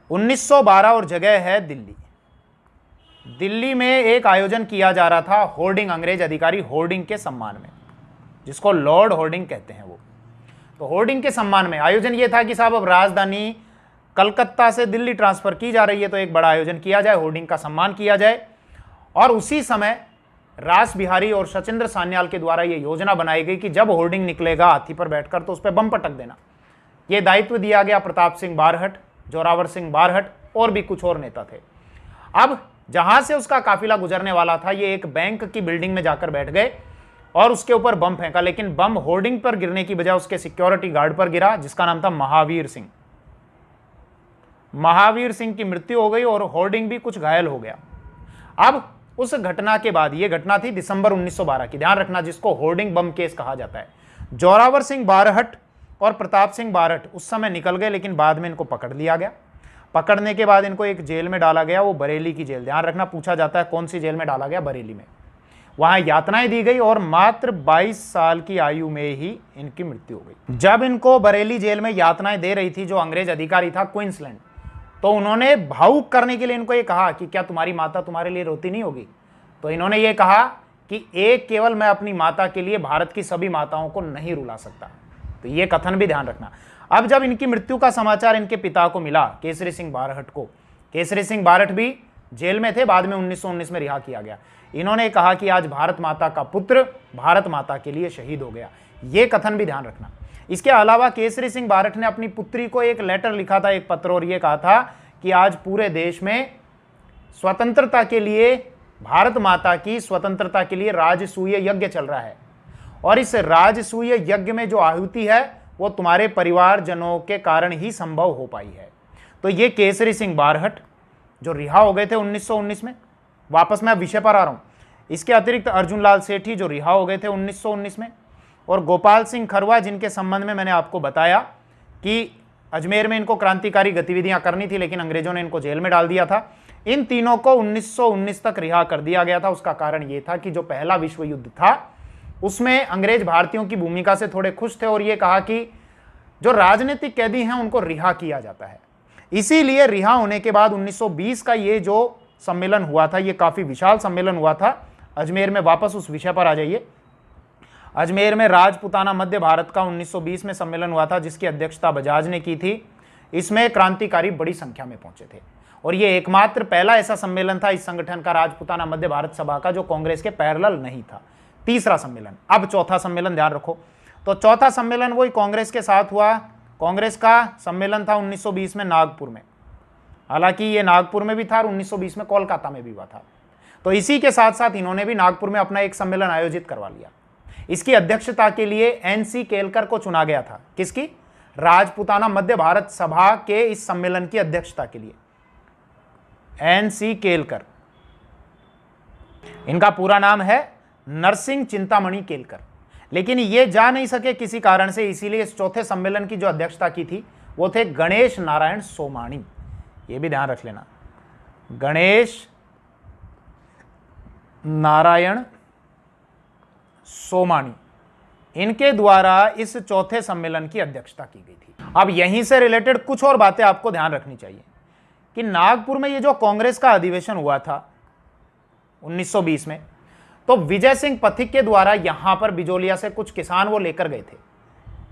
1912 और जगह है दिल्ली। दिल्ली में एक आयोजन किया जा रहा था होर्डिंग, अंग्रेज अधिकारी होर्डिंग के सम्मान में, जिसको लॉर्ड होर्डिंग कहते हैं वो। तो होर्डिंग के सम्मान में आयोजन ये था कि साहब अब राजधानी कलकत्ता से दिल्ली ट्रांसफर की जा रही है, तो एक बड़ा आयोजन किया जाए, होर्डिंग का सम्मान किया जाए। और उसी समय रास बिहारी और सचिंद्र सान्याल के द्वारा ये योजना बनाई गई कि जब होर्डिंग निकलेगा हाथी पर बैठकर तो उस पर बम पटक देना। ये दायित्व दिया गया प्रताप सिंह बारहट, जोरावर सिंह बारहट और भी कुछ और नेता थे। अब जहां से उसका काफिला गुजरने वाला था, ये एक बैंक की बिल्डिंग में जाकर बैठ गए और उसके ऊपर बम फेंका, लेकिन बम होर्डिंग पर गिरने की बजाय उसके सिक्योरिटी गार्ड पर गिरा, जिसका नाम था महावीर सिंह। महावीर सिंह की मृत्यु हो गई और होर्डिंग भी कुछ घायल हो गया। अब उस घटना के बाद, यह घटना थी दिसंबर 1912 की, ध्यान रखना, जिसको होर्डिंग बम केस कहा जाता है। जोरावर सिंह बारहट और प्रताप सिंह बारहट उस समय निकल गए, लेकिन बाद में इनको पकड़ लिया गया। पकड़ने के बाद इनको एक जेल में डाला गया, वो बरेली की जेल। ध्यान रखना, पूछा जाता है कौन सी जेल में डाला गया? बरेली में। वहां यातनाएं दी गई और मात्र 22 साल की आयु में ही इनकी मृत्यु हो गई। जब इनको बरेली जेल में यातनाएं दे रही थी जो अंग्रेज अधिकारी था क्वींसलैंड, तो उन्होंने भावुक करने के लिए इनको ये कहा कि क्या तुम्हारी माता तुम्हारे लिए रोती नहीं होगी? तो इन्होंने ये कहा कि एक केवल मैं अपनी माता के लिए भारत की सभी माताओं को नहीं रुला सकता। तो ये कथन भी ध्यान रखना। अब जब इनकी मृत्यु का समाचार इनके पिता को मिला, केसरी सिंह बारहट को, केसरी सिंह बारहट भी जेल में थे, बाद में 1919 में रिहा किया गया। इन्होंने कहा कि आज भारत माता का पुत्र भारत माता के लिए शहीद हो गया। ये कथन भी ध्यान रखना। इसके अलावा केसरी सिंह बारहट ने अपनी पुत्री को एक लेटर लिखा था, एक पत्र, और ये कहा था कि आज पूरे देश में स्वतंत्रता के लिए, भारत माता की स्वतंत्रता के लिए राजसूय यज्ञ चल रहा है, और इस राजसूय यज्ञ में जो आहुति है वो तुम्हारे परिवारजनों के कारण ही संभव हो पाई है। तो ये केसरी सिंह बारहट जो रिहा हो गए थे 1919 में, वापस मैं विषय पर आ रहा हूं। इसके अतिरिक्त अर्जुन लाल सेठी जो रिहा हो गए थे 1919 में, और गोपाल सिंह खरवा, जिनके संबंध में मैंने आपको बताया कि अजमेर में इनको क्रांतिकारी गतिविधियां करनी थी, लेकिन अंग्रेजों ने इनको जेल में डाल दिया था। इन तीनों को 1919 तक रिहा कर दिया गया था। उसका कारण यह था कि जो पहला विश्व युद्ध था उसमें अंग्रेज भारतीयों की भूमिका से थोड़े खुश थे और ये कहा कि जो राजनीतिक कैदी हैं उनको रिहा किया जाता है। इसीलिए रिहा होने के बाद 1920 का ये जो सम्मेलन हुआ था, ये काफी विशाल सम्मेलन हुआ था अजमेर में। वापस उस विषय पर आ जाइए। अजमेर में राजपुताना मध्य भारत का 1920 में सम्मेलन हुआ था, जिसकी अध्यक्षता बजाज ने की थी। इसमें क्रांतिकारी बड़ी संख्या में पहुंचे थे और ये एकमात्र पहला ऐसा सम्मेलन था इस संगठन का, राजपुताना मध्य भारत सभा का, जो कांग्रेस के पैरेलल नहीं था। तीसरा सम्मेलन। अब चौथा सम्मेलन ध्यान रखो। तो चौथा सम्मेलन वही कांग्रेस के साथ हुआ। कांग्रेस का सम्मेलन था 1920 में नागपुर में। हालांकि ये नागपुर में भी था और 1920 में कोलकाता में भी हुआ था। तो इसी के साथ साथ इन्होंने भी नागपुर में अपना एक सम्मेलन आयोजित करवा लिया। इसकी अध्यक्षता के लिए एनसी केलकर को चुना गया था। किसकी? राजपुताना मध्य भारत सभा के इस सम्मेलन की अध्यक्षता के लिए। NC केलकर। इनका पूरा नाम है नरसिंह चिंतामणि केलकर, लेकिन ये जा नहीं सके किसी कारण से, इसीलिए इस चौथे सम्मेलन की जो अध्यक्षता की थी वो थे गणेश नारायण सोमाणी। ये भी ध्यान रख लेना, गणेश नारायण सोमाणी, इनके द्वारा इस चौथे सम्मेलन की अध्यक्षता की गई थी। अब यहीं से रिलेटेड कुछ और बातें आपको ध्यान रखनी चाहिए कि नागपुर में ये जो कांग्रेस का अधिवेशन हुआ था 1920 में, तो विजय सिंह पथिक के द्वारा यहां पर बिजोलिया से कुछ किसान वो लेकर गए थे,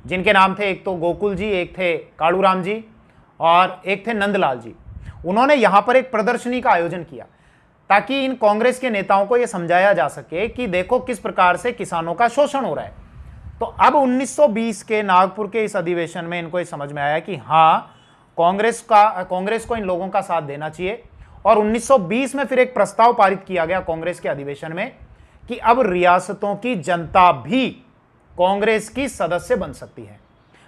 जिनके नाम थे एक तो गोकुल जी, एक थे काड़ूराम जी और एक थे नंदलाल जी। उन्होंने यहां पर एक प्रदर्शनी का आयोजन किया ताकि इन कांग्रेस के नेताओं को यह समझाया जा सके कि देखो किस प्रकार से किसानों का शोषण हो रहा है। तो अब 1920 के नागपुर के इस अधिवेशन में इनको ये समझ में आया कि हाँ, कांग्रेस को इन लोगों का साथ देना चाहिए। और 1920 में फिर एक प्रस्ताव पारित किया गया कांग्रेस के अधिवेशन में कि अब रियासतों की जनता भी कांग्रेस की सदस्य बन सकती है।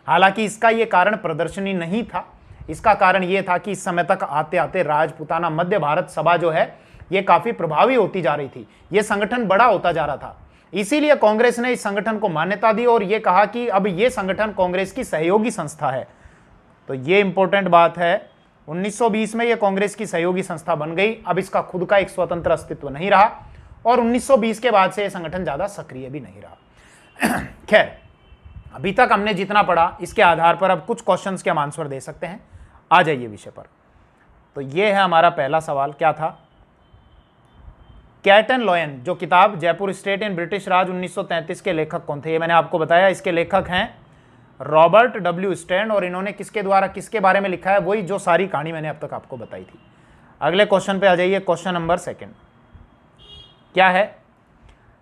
हालांकि इसका यह कारण प्रदर्शनी नहीं था, इसका कारण यह था कि इस समय तक आते आते राजपूताना मध्य भारत सभा जो है यह काफी प्रभावी होती जा रही थी, यह संगठन बड़ा होता जा रहा था। इसीलिए कांग्रेस ने इस संगठन को मान्यता दी और यह कहा कि अब यह संगठन कांग्रेस की सहयोगी संस्था है। तो यह इंपॉर्टेंट बात है, 1920 में यह कांग्रेस की सहयोगी संस्था बन गई। अब इसका खुद का एक स्वतंत्र अस्तित्व नहीं रहा और 1920 के बाद से यह संगठन ज्यादा सक्रिय भी नहीं रहा। खैर, अभी तक हमने जितना पढ़ा इसके आधार पर अब कुछ क्वेश्चंस के हम आंसर दे सकते हैं। आ जाइए विषय पर। तो यह है हमारा पहला सवाल, क्या था? कैट एंड लॉयन जो किताब जयपुर स्टेट इन ब्रिटिश राज 1933 के लेखक कौन थे? ये मैंने आपको बताया, इसके लेखक हैं रॉबर्ट डब्ल्यू स्टैंड और इन्होंने किसके द्वारा किसके बारे में लिखा है? वही जो सारी कहानी मैंने अब तक आपको बताई थी। अगले क्वेश्चन पे आ जाइए, क्वेश्चन नंबर 2 क्या है?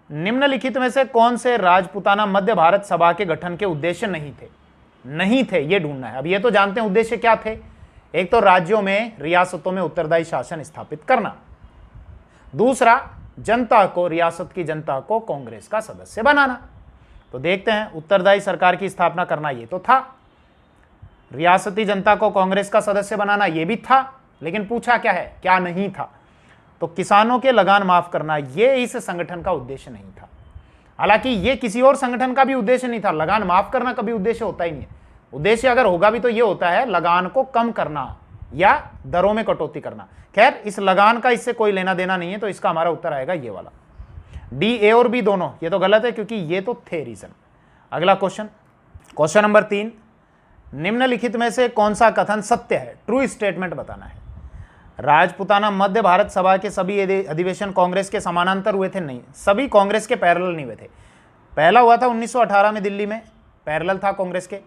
निम्नलिखित में से कौन से राजपूताना मध्य भारत सभा के गठन के उद्देश्य नहीं थे, ये ढूंढना है। अब ये तो जानते हैं उद्देश्य क्या थे। एक तो राज्यों में रियासतों में उत्तरदायी शासन स्थापित करना, दूसरा जनता को, रियासत की जनता को कांग्रेस का सदस्य बनाना। तो देखते हैं, उत्तरदायी सरकार की स्थापना करना ये तो था, रियासती जनता को कांग्रेस का सदस्य बनाना ये भी था, लेकिन पूछा क्या है, क्या नहीं था? तो किसानों के लगान माफ करना ये इस संगठन का उद्देश्य नहीं था। हालांकि ये किसी और संगठन का भी उद्देश्य नहीं था, लगान माफ करना कभी उद्देश्य होता ही नहीं है। उद्देश्य अगर होगा भी तो ये होता है लगान को कम करना या दरों में कटौती करना। खैर, इस लगान का इससे कोई लेना देना नहीं है, तो इसका हमारा उत्तर आएगा ये वाला, डी, ए और बी दोनों। ये तो गलत है क्योंकि ये तो थे रीजन। अगला क्वेश्चन, क्वेश्चन नंबर 3, निम्नलिखित में से कौन सा कथन सत्य है? ट्रू स्टेटमेंट बताना है। राजपूताना मध्य भारत सभा के सभी अधिवेशन कांग्रेस के समानांतर हुए थे? नहीं, सभी कांग्रेस के पैरेलल नहीं हुए थे। पहला हुआ था 1918 में दिल्ली में, पैरेलल था कांग्रेस के।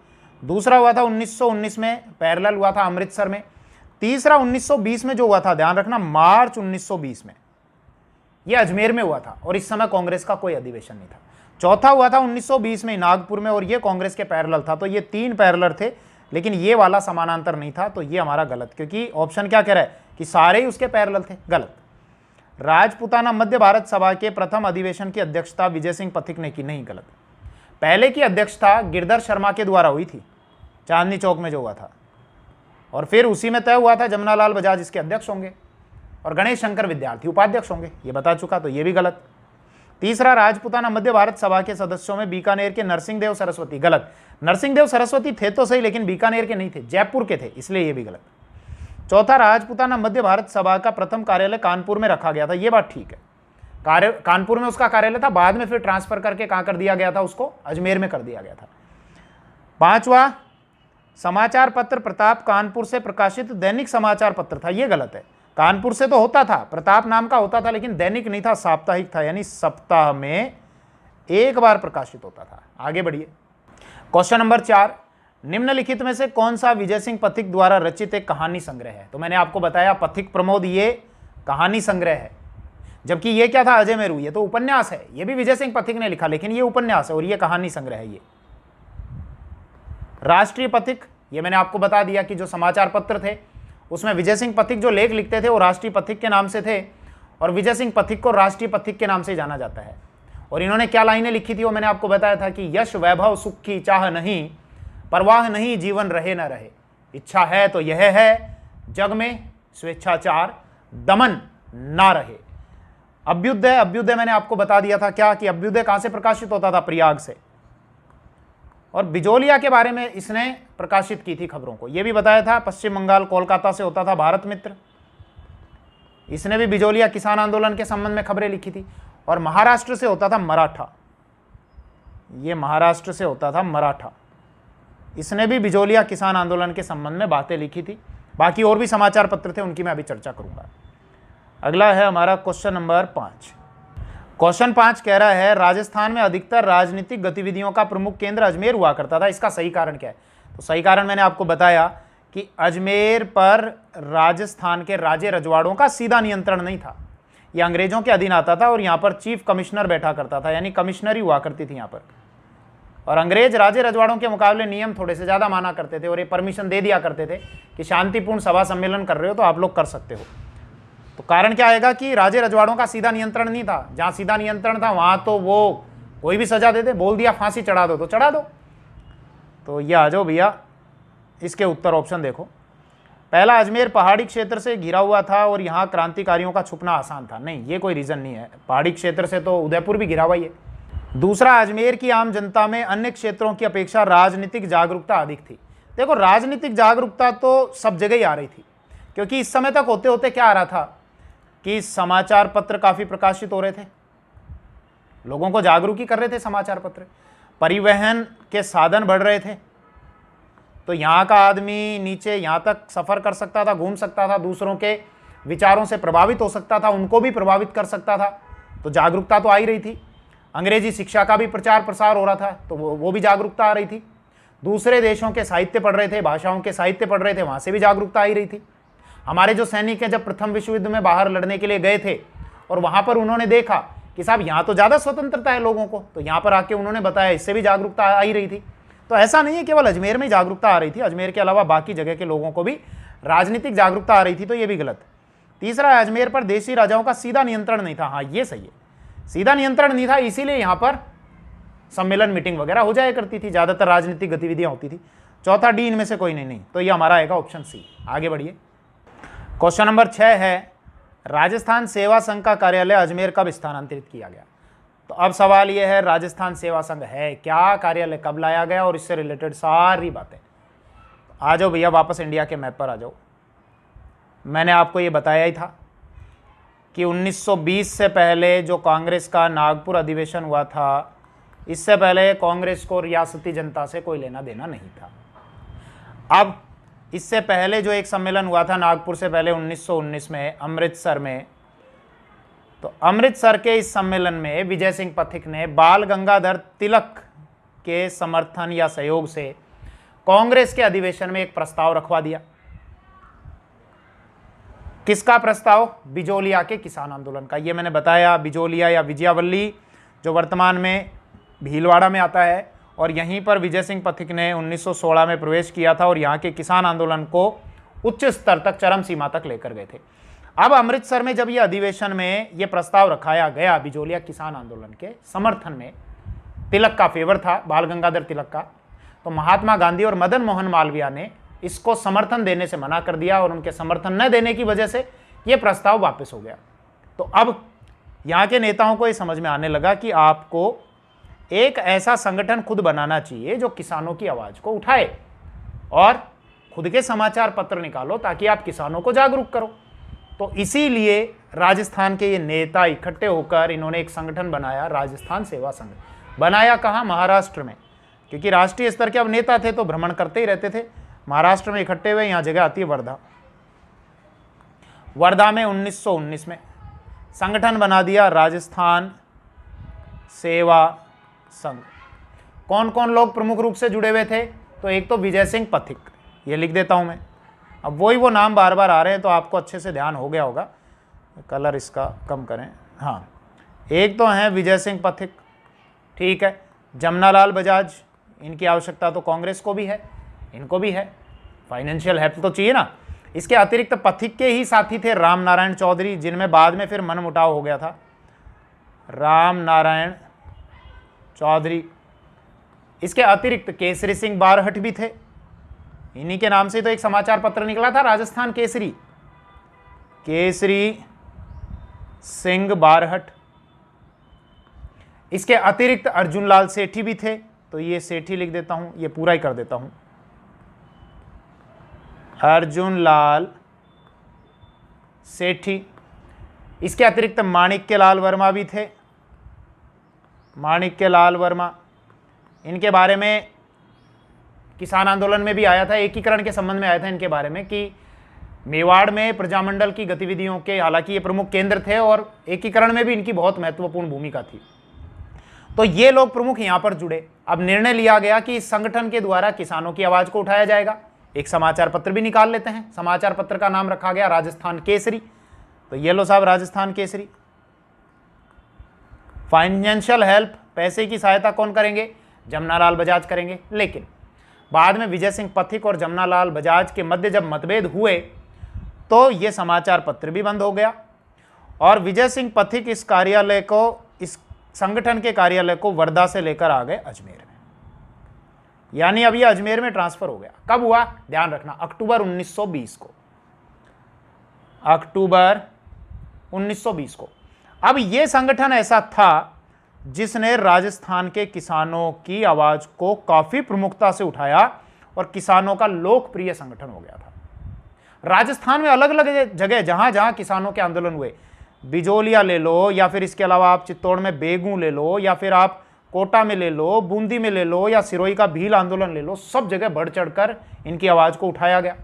दूसरा हुआ था 1919 में, पैरेलल हुआ था अमृतसर में। तीसरा 1920 में जो हुआ था, ध्यान रखना, मार्च 1920 में, यह अजमेर में हुआ था और इस समय कांग्रेस का कोई अधिवेशन नहीं था। चौथा हुआ था 1920 में नागपुर में और यह कांग्रेस के पैरेलल था। तो ये 3 पैरेलल थे, लेकिन ये वाला समानांतर नहीं था। तो ये हमारा गलत, क्योंकि ऑप्शन क्या कह रहा है कि सारे ही उसके पैरेलल थे। गलत। राजपूताना मध्य भारत सभा के प्रथम अधिवेशन की अध्यक्षता विजय सिंह पथिक ने की? नहीं, गलत। पहले की अध्यक्षता गिरधर शर्मा के द्वारा हुई थी, चांदनी चौक में जो हुआ था, और फिर उसी में तय हुआ था जमनालाल बजाज इसके अध्यक्ष होंगे और गणेश शंकर विद्यार्थी उपाध्यक्ष होंगे, ये बता चुका। तो ये भी गलत। तीसरा, राजपूताना मध्य भारत सभा के सदस्यों में बीकानेर के नरसिंह देव सरस्वती? गलत। नरसिंह देव सरस्वती थे तो सही, लेकिन बीकानेर के नहीं थे, जयपुर के थे, इसलिए ये भी गलत। चौथा, राजपूताना मध्य भारत सभा का प्रथम कार्यालय कानपुर में रखा गया था? ये बात ठीक है, कानपुर में उसका कार्यालय था, बाद में फिर ट्रांसफर करके कहां कर दिया गया था, उसको अजमेर में कर दिया गया था। पांचवा, समाचार पत्र प्रताप कानपुर से प्रकाशित दैनिक समाचार पत्र था? ये गलत है। कानपुर से तो होता था, प्रताप नाम का होता था, लेकिन दैनिक नहीं था, साप्ताहिक था, यानी सप्ताह में एक बार प्रकाशित होता था। आगे बढ़िए, क्वेश्चन नंबर 4, निम्नलिखित में से कौन सा विजय सिंह पथिक द्वारा रचित एक कहानी संग्रह है? तो मैंने आपको बताया पथिक प्रमोद ये कहानी संग्रह है, जबकि ये क्या था, अजय मेरू, ये तो उपन्यास है। ये भी विजय सिंह पथिक ने लिखा, लेकिन ये उपन्यास है और ये कहानी संग्रह है। ये राष्ट्रीय पथिक, ये मैंने आपको बता दिया कि जो समाचार पत्र थे उसमें विजय सिंह पथिक जो लेख लिखते थे वो राष्ट्रीय पथिक के नाम से थे, और विजय सिंह पथिक को राष्ट्रीय पथिक के नाम से जाना जाता है। और इन्होंने क्या लाइनें लिखी थी वो मैंने आपको बताया था कि यश वैभव सुख की चाह नहीं, परवाह नहीं जीवन रहे न रहे, इच्छा है तो यह है जग में स्वेच्छाचार, दमन ना रहे। अभ्युदय, अभ्युदय मैंने आपको बता दिया था क्या कि अभ्युदय कहां से प्रकाशित होता था, प्रयाग से। और बिजोलिया के बारे में इसने प्रकाशित की थी खबरों को, यह भी बताया था पश्चिम बंगाल कोलकाता से होता था भारत मित्र, इसने भी बिजोलिया किसान आंदोलन के संबंध में खबरें लिखी थी। और महाराष्ट्र से होता था मराठा, ये महाराष्ट्र से होता था मराठा, इसने भी बिजोलिया किसान आंदोलन के संबंध में बातें लिखी थी। बाकी और भी समाचार पत्र थे, उनकी मैं अभी चर्चा करूंगा। अगला है हमारा क्वेश्चन नंबर 5। क्वेश्चन 5 कह रहा है राजस्थान में अधिकतर राजनीतिक गतिविधियों का प्रमुख केंद्र अजमेर हुआ करता था, इसका सही कारण क्या है? तो सही कारण मैंने आपको बताया कि अजमेर पर राजस्थान के राजे रजवाड़ों का सीधा नियंत्रण नहीं था, यह अंग्रेजों के अधीन आता था और यहाँ पर चीफ कमिश्नर बैठा करता था, यानी कमिश्नरी हुआ करती थी यहाँ पर। और अंग्रेज राजे रजवाड़ों के मुकाबले नियम थोड़े से ज़्यादा माना करते थे और ये परमिशन दे दिया करते थे कि शांतिपूर्ण सभा सम्मेलन कर रहे हो तो आप लोग कर सकते हो। तो कारण क्या आएगा कि राजे रजवाड़ों का सीधा नियंत्रण नहीं था, जहाँ सीधा नियंत्रण था वहाँ तो वो कोई भी सजा देते, बोल दिया फांसी चढ़ा दो तो चढ़ा दो। तो ये आ जाओ भैया, इसके उत्तर ऑप्शन देखो। पहला, अजमेर पहाड़ी क्षेत्र से घिरा हुआ था और यहाँ क्रांतिकारियों का छुपना आसान था। नहीं, ये कोई रीज़न नहीं है, पहाड़ी क्षेत्र से तो उदयपुर भी घिरा हुआ ही है। दूसरा, अजमेर की आम जनता में अन्य क्षेत्रों की अपेक्षा राजनीतिक जागरूकता अधिक थी। देखो, राजनीतिक जागरूकता तो सब जगह ही आ रही थी, क्योंकि इस समय तक होते होते क्या आ रहा था कि समाचार पत्र काफ़ी प्रकाशित हो रहे थे, लोगों को जागरूक ही कर रहे थे समाचार पत्र, परिवहन के साधन बढ़ रहे थे, तो यहाँ का आदमी नीचे यहाँ तक सफ़र कर सकता था, घूम सकता था, दूसरों के विचारों से प्रभावित हो सकता था, उनको भी प्रभावित कर सकता था, तो जागरूकता तो आ ही रही थी। अंग्रेजी शिक्षा का भी प्रचार प्रसार हो रहा था, तो वो भी जागरूकता आ रही थी। दूसरे देशों के साहित्य पढ़ रहे थे, भाषाओं के साहित्य पढ़ रहे थे, वहाँ से भी जागरूकता आ ही रही थी। हमारे जो सैनिक हैं जब प्रथम विश्व युद्ध में बाहर लड़ने के लिए गए थे और वहाँ पर उन्होंने देखा कि साहब यहाँ तो ज़्यादा स्वतंत्रता है लोगों को, तो यहाँ पर आके उन्होंने बताया, इससे भी जागरूकता आ ही रही थी। तो ऐसा नहीं है केवल अजमेर में जागरूकता आ रही थी, अजमेर के अलावा बाकी जगह के लोगों को भी राजनीतिक जागरूकता आ रही थी, तो ये भी गलत। तीसरा, अजमेर पर देशी राजाओं का सीधा नियंत्रण नहीं था। हाँ, ये सही है, सीधा नियंत्रण नहीं था, इसीलिए यहाँ पर सम्मेलन मीटिंग वगैरह हो जाया करती थी, ज़्यादातर राजनीतिक गतिविधियाँ होती थी। चौथा, डी इनमें से कोई नहीं, तो ये हमारा आएगा ऑप्शन सी। आगे बढ़िए। क्वेश्चन नंबर 6 है राजस्थान सेवा संघ का कार्यालय अजमेर कब स्थानांतरित किया गया? तो अब सवाल यह है, राजस्थान सेवा संघ है क्या, कार्यालय कब लाया गया, और इससे रिलेटेड सारी बातें। आ जाओ भैया, वापस इंडिया के मैप पर आ जाओ। मैंने आपको ये बताया ही था कि 1920 से पहले जो कांग्रेस का नागपुर अधिवेशन हुआ था, इससे पहले कांग्रेस को रियासती जनता से कोई लेना देना नहीं था। अब इससे पहले जो एक सम्मेलन हुआ था नागपुर से पहले 1919 में अमृतसर में, तो अमृतसर के इस सम्मेलन में विजय सिंह पथिक ने बाल गंगाधर तिलक के समर्थन या सहयोग से कांग्रेस के अधिवेशन में एक प्रस्ताव रखवा दिया। किसका प्रस्ताव? बिजोलिया के किसान आंदोलन का। ये मैंने बताया, बिजोलिया या विजयावल्ली जो वर्तमान में भीलवाड़ा में आता है, और यहीं पर विजय सिंह पथिक ने 1916 में प्रवेश किया था और यहाँ के किसान आंदोलन को उच्च स्तर तक, चरम सीमा तक लेकर गए थे। अब अमृतसर में जब ये अधिवेशन में ये प्रस्ताव रखाया गया बिजोलिया किसान आंदोलन के समर्थन में, तिलक का फेवर था, बाल गंगाधर तिलक का, तो महात्मा गांधी और मदन मोहन मालवीय ने इसको समर्थन देने से मना कर दिया और उनके समर्थन न देने की वजह से ये प्रस्ताव वापस हो गया। तो अब यहाँ के नेताओं को ये समझ में आने लगा कि आपको एक ऐसा संगठन खुद बनाना चाहिए जो किसानों की आवाज़ को उठाए, और खुद के समाचार पत्र निकालो ताकि आप किसानों को जागरूक करो। तो इसीलिए राजस्थान के ये नेता इकट्ठे होकर इन्होंने एक संगठन बनाया, राजस्थान सेवा संघ। बनाया कहाँ? महाराष्ट्र में, क्योंकि राष्ट्रीय स्तर के अब नेता थे तो भ्रमण करते ही रहते थे। महाराष्ट्र में इकट्ठे हुए, यहाँ जगह आती है वर्धा। वर्धा में 1919 में संगठन बना दिया राजस्थान सेवा संघ। कौन कौन लोग प्रमुख रूप से जुड़े हुए थे? तो एक तो विजय सिंह पथिक, ये लिख देता हूं मैं, अब वही वो नाम बार बार आ रहे हैं तो आपको अच्छे से ध्यान हो गया होगा, कलर इसका कम करें। हाँ, एक तो हैं विजय सिंह पथिक, ठीक है। जमनालाल बजाज, इनकी आवश्यकता तो कांग्रेस को भी है, इनको भी है, फाइनेंशियल हेल्प तो चाहिए ना। इसके अतिरिक्त पथिक के ही साथी थे राम नारायण चौधरी, जिनमें बाद में फिर मनमुटाव हो गया था। राम नारायण चौधरी, इसके अतिरिक्त केसरी सिंह बारहट भी थे, इन्हीं के नाम से तो एक समाचार पत्र निकला था राजस्थान केसरी, केसरी सिंह बारहट। इसके अतिरिक्त अर्जुन लाल सेठी भी थे, तो ये सेठी लिख देता हूं, ये पूरा ही कर देता हूं, अर्जुन लाल सेठी। इसके अतिरिक्त माणिक्यलाल वर्मा भी थे, माणिक्यलाल वर्मा। इनके बारे में किसान आंदोलन में भी आया था, एकीकरण के संबंध में आया था इनके बारे में कि मेवाड़ में प्रजामंडल की गतिविधियों के, हालांकि ये प्रमुख केंद्र थे और एकीकरण में भी इनकी बहुत महत्वपूर्ण भूमिका थी। तो ये लोग प्रमुख यहां पर जुड़े। अब निर्णय लिया गया कि इस संगठन के द्वारा किसानों की आवाज को उठाया जाएगा। एक समाचार पत्र भी निकाल लेते हैं, समाचार पत्र का नाम रखा गया राजस्थान केसरी। तो ये लो साहब, राजस्थान केसरी। फाइनेंशियल हेल्प, पैसे की सहायता कौन करेंगे? जमनालाल बजाज करेंगे। लेकिन बाद में विजय सिंह पथिक और जमनालाल बजाज के मध्य जब मतभेद हुए तो यह समाचार पत्र भी बंद हो गया और विजय सिंह पथिक इस कार्यालय को, इस संगठन के कार्यालय को वर्धा से लेकर आ गए अजमेर में। यानी अब यह अजमेर में ट्रांसफर हो गया। कब हुआ? ध्यान रखना, अक्टूबर 1920 को, अक्टूबर 1920 को। अब यह संगठन ऐसा था जिसने राजस्थान के किसानों की आवाज को काफी प्रमुखता से उठाया और किसानों का लोकप्रिय संगठन हो गया था। राजस्थान में अलग अलग जगह जहां जहां किसानों के आंदोलन हुए, बिजोलिया ले लो या फिर इसके अलावा आप चित्तौड़ में बेगू ले लो या फिर आप कोटा में ले लो, बूंदी में ले लो या सिरोही का भील आंदोलन ले लो, सब जगह बढ़ चढ़कर इनकी आवाज को उठाया गया।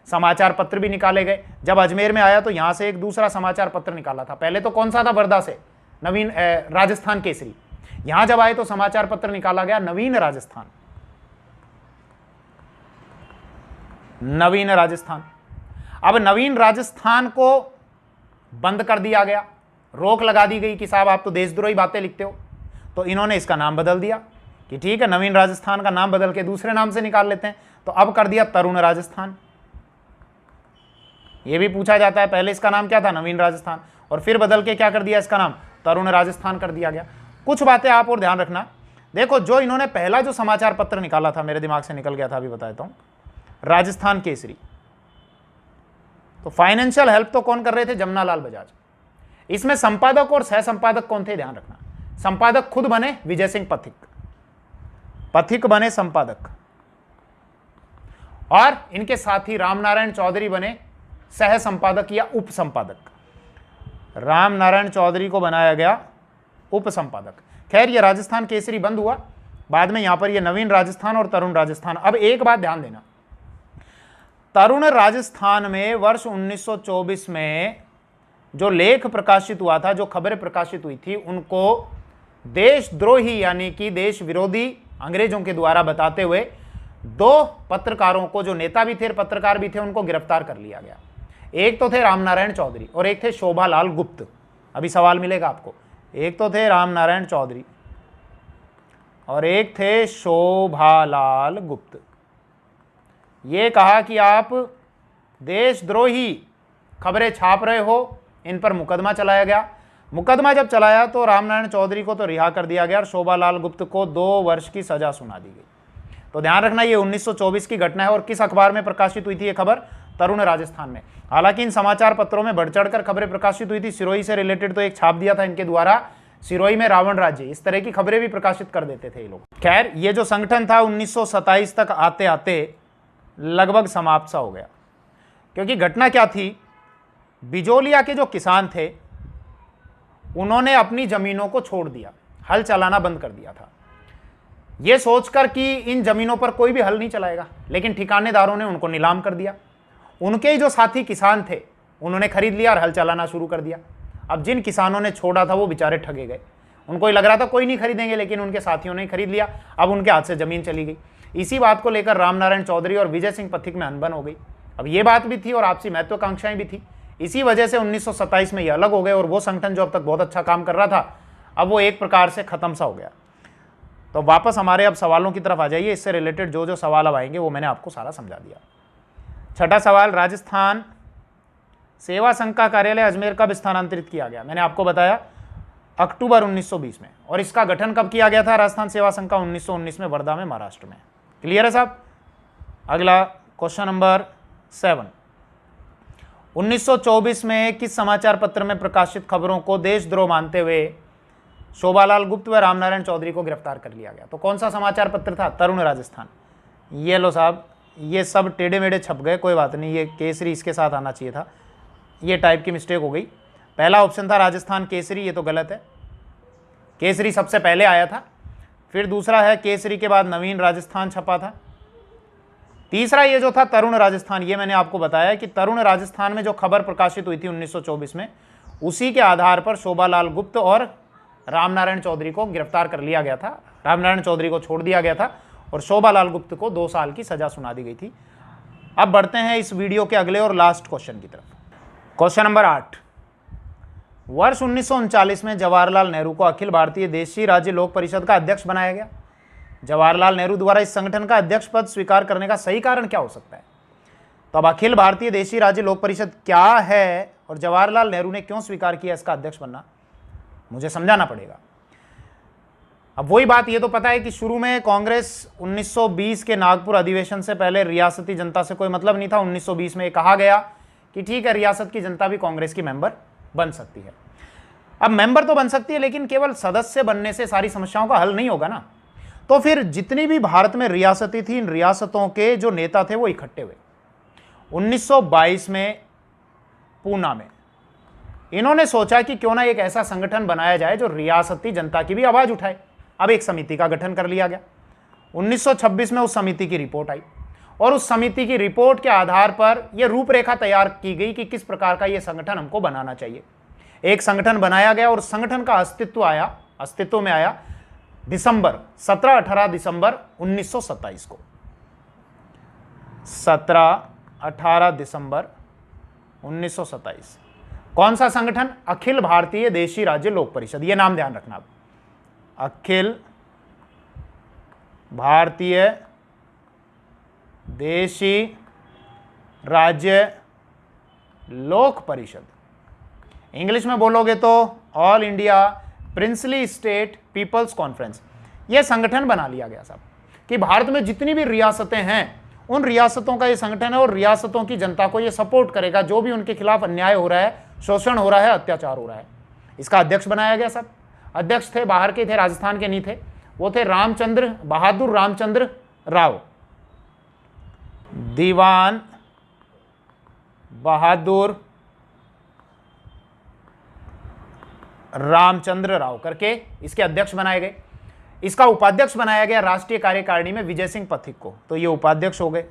समाचार पत्र भी निकाले गए। जब अजमेर में आया तो यहां से एक दूसरा समाचार पत्र निकाला था। पहले तो कौन सा था? वर्धा से नवीन राजस्थान केसरी। यहां जब आए तो समाचार पत्र निकाला गया नवीन राजस्थान, नवीन राजस्थान। अब नवीन राजस्थान को बंद कर दिया गया, रोक लगा दी गई कि साहब आप तो देशद्रोही बातें लिखते हो। तो इन्होंने इसका नाम बदल दिया कि ठीक है, नवीन राजस्थान का नाम बदल के दूसरे नाम से निकाल लेते हैं। तो अब कर दिया तरुण राजस्थान। यह भी पूछा जाता है, पहले इसका नाम क्या था? नवीन राजस्थान, और फिर बदल के क्या कर दिया? इसका नाम तरुण राजस्थान कर दिया गया। कुछ बातें आप और ध्यान रखना। देखो, जो इन्होंने पहला जो समाचार पत्र निकाला था, मेरे दिमाग से निकल गया था, अभी बता देता हूं, राजस्थान केसरी। तो फाइनेंशियल हेल्प तो कौन कर रहे थे? जमनालाल बजाज। इसमें संपादक और सह संपादक कौन थे? ध्यान रखना, संपादक खुद बने विजय सिंह पथिक, पथिक बने संपादक, और इनके साथी रामनारायण चौधरी बने सह संपादक या उप संपादक। रामनारायण चौधरी को बनाया गया उप संपादक। खैर, यह राजस्थान केसरी बंद हुआ, बाद में यहां पर यह नवीन राजस्थान और तरुण राजस्थान। अब एक बात ध्यान देना, तरुण राजस्थान में वर्ष 1924 में जो लेख प्रकाशित हुआ था, जो खबरें प्रकाशित हुई थी, उनको देशद्रोही यानी कि देश विरोधी अंग्रेजों के द्वारा बताते हुए दो पत्रकारों को, जो नेता भी थे पत्रकार भी थे, उनको गिरफ्तार कर लिया गया। एक तो थे रामनारायण चौधरी और एक थे शोभालाल गुप्त। अभी सवाल मिलेगा आपको, एक तो थे रामनारायण चौधरी और एक थे शोभालाल गुप्त। ये कहा कि आप देशद्रोही खबरें छाप रहे हो, इन पर मुकदमा चलाया गया। मुकदमा जब चलाया तो रामनारायण चौधरी को तो रिहा कर दिया गया और शोभालाल गुप्त को 2 वर्ष की सजा सुना दी गई। तो ध्यान रखना, ये 1924 की घटना है और किस अखबार में प्रकाशित हुई थी ये खबर? तरुण राजस्थान में। हालांकि इन समाचार पत्रों में बढ़ चढ़कर खबरें प्रकाशित हुई थी। सिरोही से रिलेटेड तो एक छाप दिया था इनके द्वारा, सिरोही में रावण राज्य, इस तरह की खबरें भी प्रकाशित कर देते थे ये लोग। खैर, ये जो संगठन था 1927 तक आते आते लगभग समाप्त सा हो गया, क्योंकि घटना क्या थी, बिजोलिया के जो किसान थे उन्होंने अपनी जमीनों को छोड़ दिया, हल चलाना बंद कर दिया था, यह सोचकर कि इन जमीनों पर कोई भी हल नहीं चलाएगा। लेकिन ठिकानेदारों ने उनको नीलाम कर दिया। उनके ही जो साथी किसान थे उन्होंने खरीद लिया और हल चलाना शुरू कर दिया। अब जिन किसानों ने छोड़ा था वो बेचारे ठगे गए। उनको ही लग रहा था कोई नहीं खरीदेंगे, लेकिन उनके साथियों ने खरीद लिया। अब उनके हाथ से जमीन चली गई। इसी बात को लेकर रामनारायण चौधरी और विजय सिंह पथिक में अनबन हो गई। अब ये बात भी थी और आपसी महत्वाकांक्षाएं भी थी। इसी वजह से 1927 में ये अलग हो गए और वो संगठन जो अब तक बहुत अच्छा काम कर रहा था, अब वो एक प्रकार से खत्म सा हो गया। तो वापस हमारे अब सवालों की तरफ आ जाइए। इससे रिलेटेड जो जो सवाल अब आएंगे वो मैंने आपको सारा समझा दिया। छठा सवाल, राजस्थान सेवा संघ का कार्यालय अजमेर कब स्थानांतरित किया गया? मैंने आपको बताया अक्टूबर 1920 में। और इसका गठन कब किया गया था राजस्थान सेवा संघ का? 1919 में, वर्धा में, महाराष्ट्र में। क्लियर है साहब? अगला क्वेश्चन नंबर 7, 1924 में किस समाचार पत्र में प्रकाशित खबरों को देशद्रोह मानते हुए शोभालाल गुप्त व रामनारायण चौधरी को गिरफ्तार कर लिया गया? तो कौन सा समाचार पत्र था? तरुण राजस्थान। ये लो साहब, ये सब टेढ़े मेढ़े छप गए, कोई बात नहीं, ये केसरी इसके साथ आना चाहिए था, ये टाइप की मिस्टेक हो गई। पहला ऑप्शन था राजस्थान केसरी, ये तो गलत है, केसरी सबसे पहले आया था। फिर दूसरा है केसरी के बाद नवीन राजस्थान छपा था। तीसरा ये जो था तरुण राजस्थान, ये मैंने आपको बताया कि तरुण राजस्थान में जो खबर प्रकाशित हुई थी 1924 में, उसी के आधार पर शोभालाल गुप्त और रामनारायण चौधरी को गिरफ्तार कर लिया गया था। रामनारायण चौधरी को छोड़ दिया गया था और शोभालाल गुप्त को 2 साल की सजा सुना दी गई थी। अब बढ़ते हैं इस वीडियो के अगले और लास्ट क्वेश्चन की तरफ। क्वेश्चन नंबर 8, वर्ष 1939 में जवाहरलाल नेहरू को अखिल भारतीय देशी राज्य लोक परिषद का अध्यक्ष बनाया गया। जवाहरलाल नेहरू द्वारा इस संगठन का अध्यक्ष पद स्वीकार करने का सही कारण क्या हो सकता है? तो अब अखिल भारतीय देशी राज्य लोक परिषद क्या है और जवाहरलाल नेहरू ने क्यों स्वीकार किया इसका अध्यक्ष बनना, मुझे समझाना पड़ेगा। अब वही बात, ये तो पता है कि शुरू में कांग्रेस 1920 के नागपुर अधिवेशन से पहले रियासती जनता से कोई मतलब नहीं था। 1920 में कहा गया कि ठीक है, रियासत की जनता भी कांग्रेस की मेंबर बन सकती है। अब मेंबर तो बन सकती है, लेकिन केवल सदस्य बनने से सारी समस्याओं का हल नहीं होगा ना। तो फिर जितनी भी भारत में रियासतें थी, इन रियासतों के जो नेता थे वो इकट्ठे हुए 1922 में पूना में। इन्होंने सोचा कि क्यों ना एक ऐसा संगठन बनाया जाए जो रियासती जनता की भी आवाज उठाए। अब एक समिति का गठन कर लिया गया। 1926 में उस समिति की रिपोर्ट आई और उस समिति की रिपोर्ट के आधार पर यह रूपरेखा तैयार की गई कि किस प्रकार का यह संगठन हमको बनाना चाहिए। एक संगठन बनाया गया और संगठन का अस्तित्व में आया 17-18 दिसंबर 1927 को। 17-18 दिसंबर 1927। कौन सा संगठन? अखिल भारतीय देशी राज्य लोक परिषद। यह नाम ध्यान रखना। अखिल भारतीय देशी राज्य लोक परिषद। इंग्लिश में बोलोगे तो All India Princely State People's Conference. यह संगठन बना लिया गया साहब कि भारत में जितनी भी रियासतें हैं, उन रियासतों का यह संगठन है और रियासतों की जनता को यह सपोर्ट करेगा जो भी उनके खिलाफ अन्याय हो रहा है, शोषण हो रहा है, अत्याचार हो रहा है। इसका अध्यक्ष बनाया गया साहब। अध्यक्ष थे बाहर के, थे राजस्थान के नहीं थे, वो थे बहादुर रामचंद्र राव। दीवान बहादुर रामचंद्र राव करके इसके अध्यक्ष बनाए गए। इसका उपाध्यक्ष बनाया गया राष्ट्रीय कार्यकारिणी में विजय सिंह पथिक को, तो ये उपाध्यक्ष हो गए।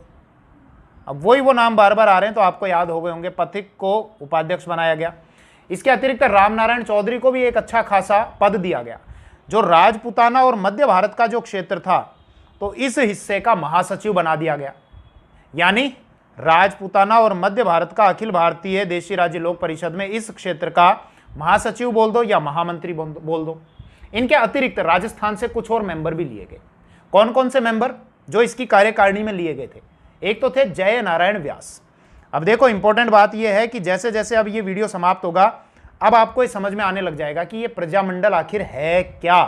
अब वो नाम बार बार आ रहे हैं तो आपको याद हो गए होंगे। पथिक को उपाध्यक्ष बनाया गया। इसके अतिरिक्त रामनारायण चौधरी को भी एक अच्छा खासा पद दिया गया। जो राजपुताना और मध्य भारत का जो क्षेत्र था, तो इस हिस्से का महासचिव बना दिया गया। यानी राजपुताना और मध्य भारत का अखिल भारतीय देशी राज्य लोक परिषद में इस क्षेत्र का महासचिव बोल दो या महामंत्री बोल दो। इनके अतिरिक्त राजस्थान से कुछ और मेंबर भी लिए गए। कौन कौन से मेंबर जो इसकी कार्यकारिणी में लिए गए थे? एक तो थे जय नारायण व्यास। अब देखो इंपॉर्टेंट बात यह है कि जैसे जैसे अब ये वीडियो समाप्त होगा, अब आपको ये समझ में आने लग जाएगा कि ये प्रजामंडल आखिर है क्या।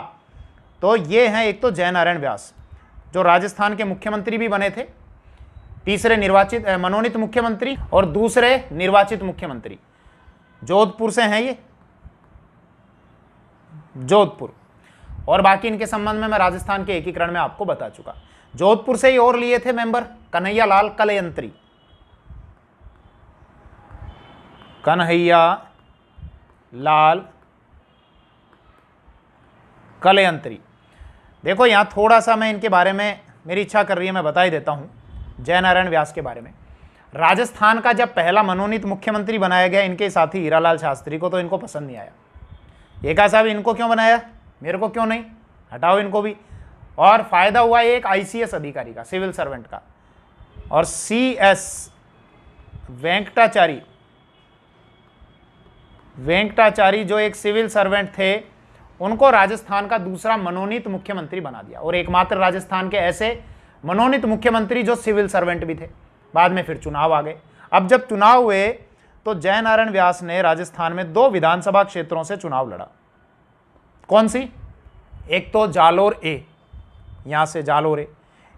तो ये हैं एक तो जय नारायण व्यास, जो राजस्थान के मुख्यमंत्री भी बने थे, तीसरे मनोनीत मुख्यमंत्री और दूसरे निर्वाचित मुख्यमंत्री। जोधपुर से हैं ये, जोधपुर। और बाकी इनके संबंध में मैं राजस्थान के एकीकरण में आपको बता चुका। जोधपुर से ही और लिए थे मेंबर कन्हैया लाल कलयंत्री। कन्हैया लाल कलयंत्री। देखो यहां थोड़ा सा मैं इनके बारे में, मेरी इच्छा कर रही है मैं बता ही देता हूं जय नारायण व्यास के बारे में। राजस्थान का जब पहला मनोनीत मुख्यमंत्री बनाया गया इनके साथी हीरालाल शास्त्री को, तो इनको पसंद नहीं आया। ये कहा साहब इनको क्यों बनाया, मेरे को क्यों नहीं, हटाओ इनको भी। और फायदा हुआ एक आईसीएस अधिकारी का, सिविल सर्वेंट का। और सीएस वेंकटाचारी जो एक सिविल सर्वेंट थे, उनको राजस्थान का दूसरा मनोनीत मुख्यमंत्री बना दिया। और एकमात्र राजस्थान के ऐसे मनोनीत मुख्यमंत्री जो सिविल सर्वेंट भी थे। बाद में फिर चुनाव आ गए। अब जब चुनाव हुए तो जय नारायण व्यास ने राजस्थान में 2 विधानसभा क्षेत्रों से चुनाव लड़ा। कौन सी? एक तो जालोर ए, यहां से जालोर ए,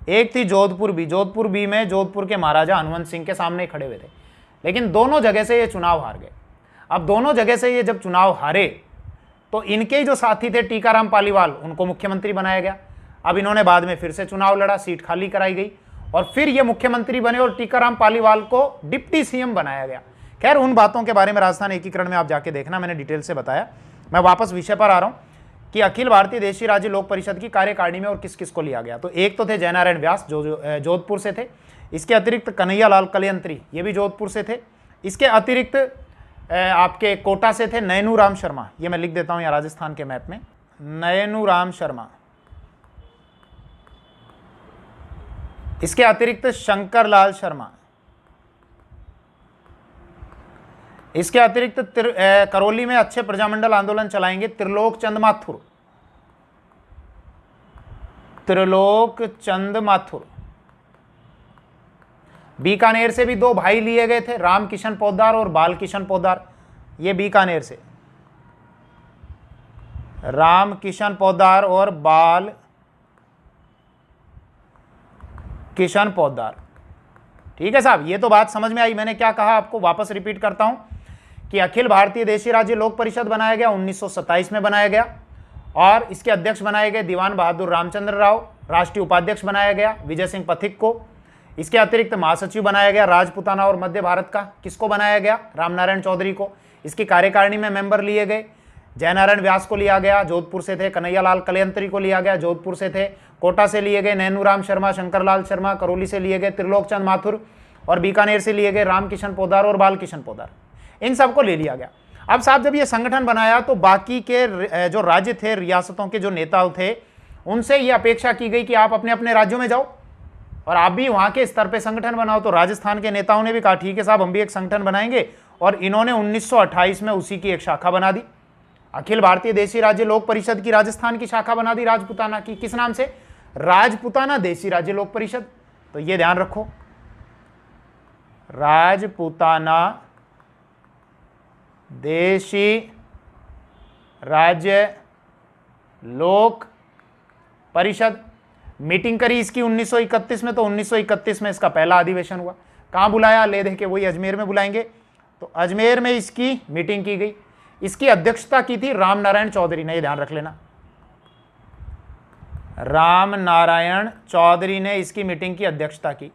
एक थी जोधपुर बी। जोधपुर बी में जोधपुर के महाराजा हनुमंत सिंह के सामने खड़े हुए थे। लेकिन दोनों जगह से ये चुनाव हार गए। अब दोनों जगह से ये जब चुनाव हारे तो इनके जो साथी थे टीकाराम पालीवाल, उनको मुख्यमंत्री बनाया गया। अब इन्होंने बाद में फिर से चुनाव लड़ा, सीट खाली कराई गई और फिर ये मुख्यमंत्री बने और टीकाराम पालीवाल को डिप्टी सीएम बनाया गया। खैर, उन बातों के बारे में राजस्थान एकीकरण में आप जाके देखना, मैंने डिटेल से बताया। मैं वापस विषय पर आ रहा हूं कि अखिल भारतीय देशी राज्य लोक परिषद की कार्यकारिणी में और किस किस को लिया गया। तो एक तो थे जयनारायण व्यास जो जोधपुर से थे। इसके अतिरिक्त कन्हैया लाल कलयंत्री, ये भी जोधपुर से थे। इसके अतिरिक्त आपके कोटा से थे नैनू राम शर्मा, ये मैं लिख देता हूं यहाँ राजस्थान के मैप में, नैनू राम शर्मा। इसके अतिरिक्त शंकर लाल शर्मा। इसके अतिरिक्त करौली में अच्छे प्रजामंडल आंदोलन चलाएंगे त्रिलोक चंद माथुर, त्रिलोक चंद माथुर। बीकानेर से भी दो भाई लिए गए थे, राम किशन पोद्दार और बाल किशन पोद्दार। ये बीकानेर से राम किशन पोद्दार और बाल किशन पोद्दार। ठीक है साहब, ये तो बात समझ में आई। मैंने क्या कहा आपको, वापस रिपीट करता हूं कि अखिल भारतीय देशी राज्य लोक परिषद बनाया गया, 1927 में बनाया गया और इसके अध्यक्ष बनाए गए दीवान बहादुर रामचंद्र राव। राष्ट्रीय उपाध्यक्ष बनाया गया विजय सिंह पथिक को। इसके अतिरिक्त महासचिव बनाया गया राजपुताना और मध्य भारत का, किसको बनाया गया, रामनारायण चौधरी को। इसकी कार्यकारिणी में मेंबर लिए गए, जयनारायण व्यास को लिया गया, जोधपुर से थे, कन्हैया लाल कलयंत्री को लिया गया, जोधपुर से थे, कोटा से लिए गए नैनू राम शर्मा, शंकर लाल शर्मा, करौली से लिए गए त्रिलोक चंद माथुर और बीकानेर से लिए गए राम किशन पोद्दार और बाल किशन पोद्दार। इन सबको ले लिया गया। अब साहब जब ये संगठन बनाया तो बाकी के जो राज्य थे, रियासतों के जो नेता थे, उनसे ये अपेक्षा की गई कि आप अपने अपने राज्यों में जाओ और आप भी वहां के स्तर पे संगठन बनाओ। तो राजस्थान के नेताओं ने भी कहा ठीक है साहब, हम भी एक संगठन बनाएंगे और इन्होंने 1928 में उसी की एक शाखा बना दी। अखिल भारतीय देशी राज्य लोक परिषद की राजस्थान की शाखा बना दी राजपुताना की। किस नाम से, राजपुताना देशी राज्य लोक परिषद। तो ये ध्यान रखो, राजपुताना देशी राज्य लोक परिषद। मीटिंग करी इसकी 1931 में, तो 1931 में इसका पहला अधिवेशन हुआ। कहां बुलाया, ले दे के वही अजमेर में बुलाएंगे। तो अजमेर में इसकी मीटिंग की गई। इसकी अध्यक्षता की थी राम नारायण चौधरी ने, ये ध्यान रख लेना, राम नारायण चौधरी ने इसकी मीटिंग की अध्यक्षता की।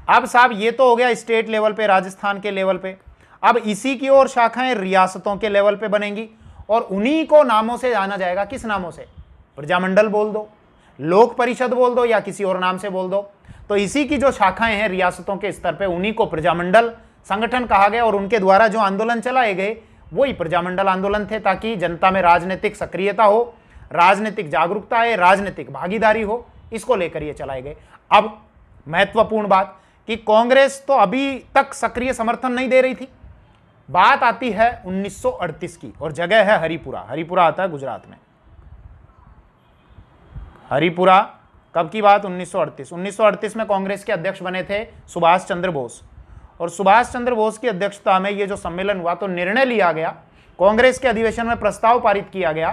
अब साहब ये तो हो गया स्टेट लेवल पे, राजस्थान के लेवल पे। अब इसी की और शाखाएं रियासतों के लेवल पे बनेंगी और उन्हीं को नामों से जाना जाएगा। किस नामों से, प्रजामंडल बोल दो, लोक परिषद बोल दो या किसी और नाम से बोल दो। तो इसी की जो शाखाएं हैं रियासतों के स्तर पे, उन्हीं को प्रजामंडल संगठन कहा गया और उनके द्वारा जो आंदोलन चलाए गए वही प्रजामंडल आंदोलन थे, ताकि जनता में राजनीतिक सक्रियता हो, राजनीतिक जागरूकता है, राजनीतिक भागीदारी हो, इसको लेकर ये चलाए गए। अब महत्वपूर्ण बात कि कांग्रेस तो अभी तक सक्रिय समर्थन नहीं दे रही थी। बात आती है 1938 की और जगह है हरिपुरा। हरिपुरा आता है गुजरात में। हरिपुरा कब की बात, 1938। 1938 में कांग्रेस के अध्यक्ष बने थे सुभाष चंद्र बोस और सुभाष चंद्र बोस की अध्यक्षता में ये जो सम्मेलन हुआ तो निर्णय लिया गया, कांग्रेस के अधिवेशन में प्रस्ताव पारित किया गया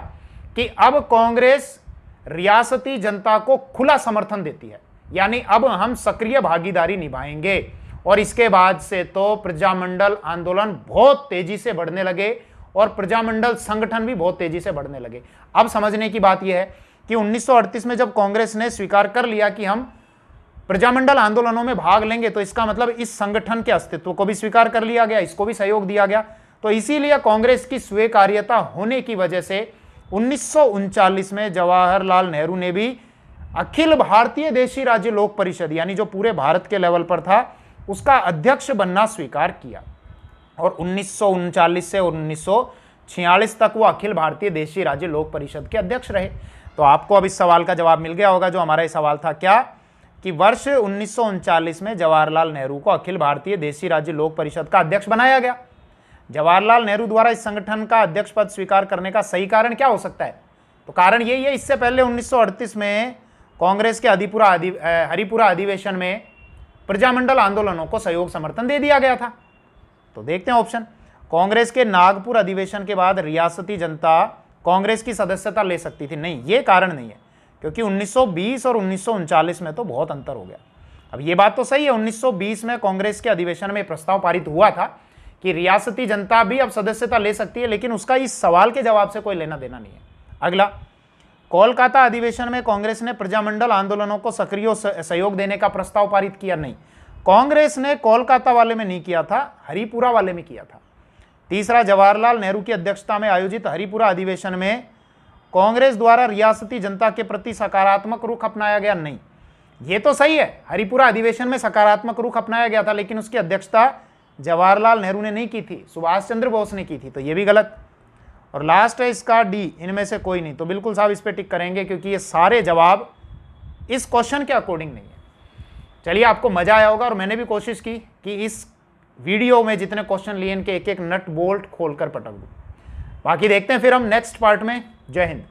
कि अब कांग्रेस रियासती जनता को खुला समर्थन देती है, यानी अब हम सक्रिय भागीदारी निभाएंगे। और इसके बाद से तो प्रजामंडल आंदोलन बहुत तेजी से बढ़ने लगे और प्रजामंडल संगठन भी बहुत तेजी से बढ़ने लगे। अब समझने की बात यह है कि 1938 में जब कांग्रेस ने स्वीकार कर लिया कि हम प्रजामंडल आंदोलनों में भाग लेंगे, तो इसका मतलब इस संगठन के अस्तित्व को भी स्वीकार कर लिया गया, इसको भी सहयोग दिया गया। तो इसीलिए कांग्रेस की स्वीकार्यता होने की वजह से 1939 में जवाहरलाल नेहरू ने भी अखिल भारतीय देशी राज्य लोक परिषद, यानी जो पूरे भारत के लेवल पर था, उसका अध्यक्ष बनना स्वीकार किया और 1939 से 1946 तक वो अखिल भारतीय देशी राज्य लोक परिषद के अध्यक्ष रहे। तो आपको अब इस सवाल का जवाब मिल गया होगा। जो हमारा ये सवाल था क्या, कि वर्ष 1939 में जवाहरलाल नेहरू को अखिल भारतीय देशी राज्य लोक परिषद का अध्यक्ष बनाया गया। जवाहरलाल नेहरू द्वारा इस संगठन का अध्यक्ष पद स्वीकार करने का सही कारण क्या हो सकता है? तो कारण यही है, इससे पहले 1938 में कांग्रेस के हरिपुरा अधिवेशन में प्रजामंडल आंदोलनों को सहयोग समर्थन दे दिया गया था। तो देखते हैं ऑप्शन, कांग्रेस के नागपुर अधिवेशन के बाद रियासती जनता कांग्रेस की सदस्यता ले सकती थी। नहीं, ये कारण नहीं है, क्योंकि 1920 और 1939 में तो बहुत अंतर हो गया। अब ये बात तो सही है, 1920 में कांग्रेस के अधिवेशन में प्रस्ताव पारित हुआ था कि रियासती जनता भी अब सदस्यता ले सकती है, लेकिन उसका इस सवाल के जवाब से कोई लेना देना नहीं है। अगला, कोलकाता अधिवेशन में कांग्रेस ने प्रजामंडल आंदोलनों को सक्रिय सहयोग देने का प्रस्ताव पारित किया? नहीं, कांग्रेस ने कोलकाता वाले में नहीं किया था, हरिपुरा वाले में किया था। तीसरा, जवाहरलाल नेहरू की अध्यक्षता में आयोजित हरिपुरा अधिवेशन में कांग्रेस द्वारा रियासती जनता के प्रति सकारात्मक रुख अपनाया गया? नहीं, ये तो सही है, हरिपुरा अधिवेशन में सकारात्मक रुख अपनाया गया था, लेकिन उसकी अध्यक्षता जवाहरलाल नेहरू ने नहीं की थी, सुभाष चंद्र बोस ने की थी, तो ये भी गलत। और लास्ट है इसका डी, इनमें से कोई नहीं। तो बिल्कुल साहब इस पे टिक करेंगे, क्योंकि ये सारे जवाब इस क्वेश्चन के अकॉर्डिंग नहीं है। चलिए, आपको मजा आया होगा, और मैंने भी कोशिश की कि इस वीडियो में जितने क्वेश्चन लिए इनके एक एक नट बोल्ट खोलकर पटक दूं। बाकी देखते हैं फिर हम नेक्स्ट पार्ट में। जय हिंद।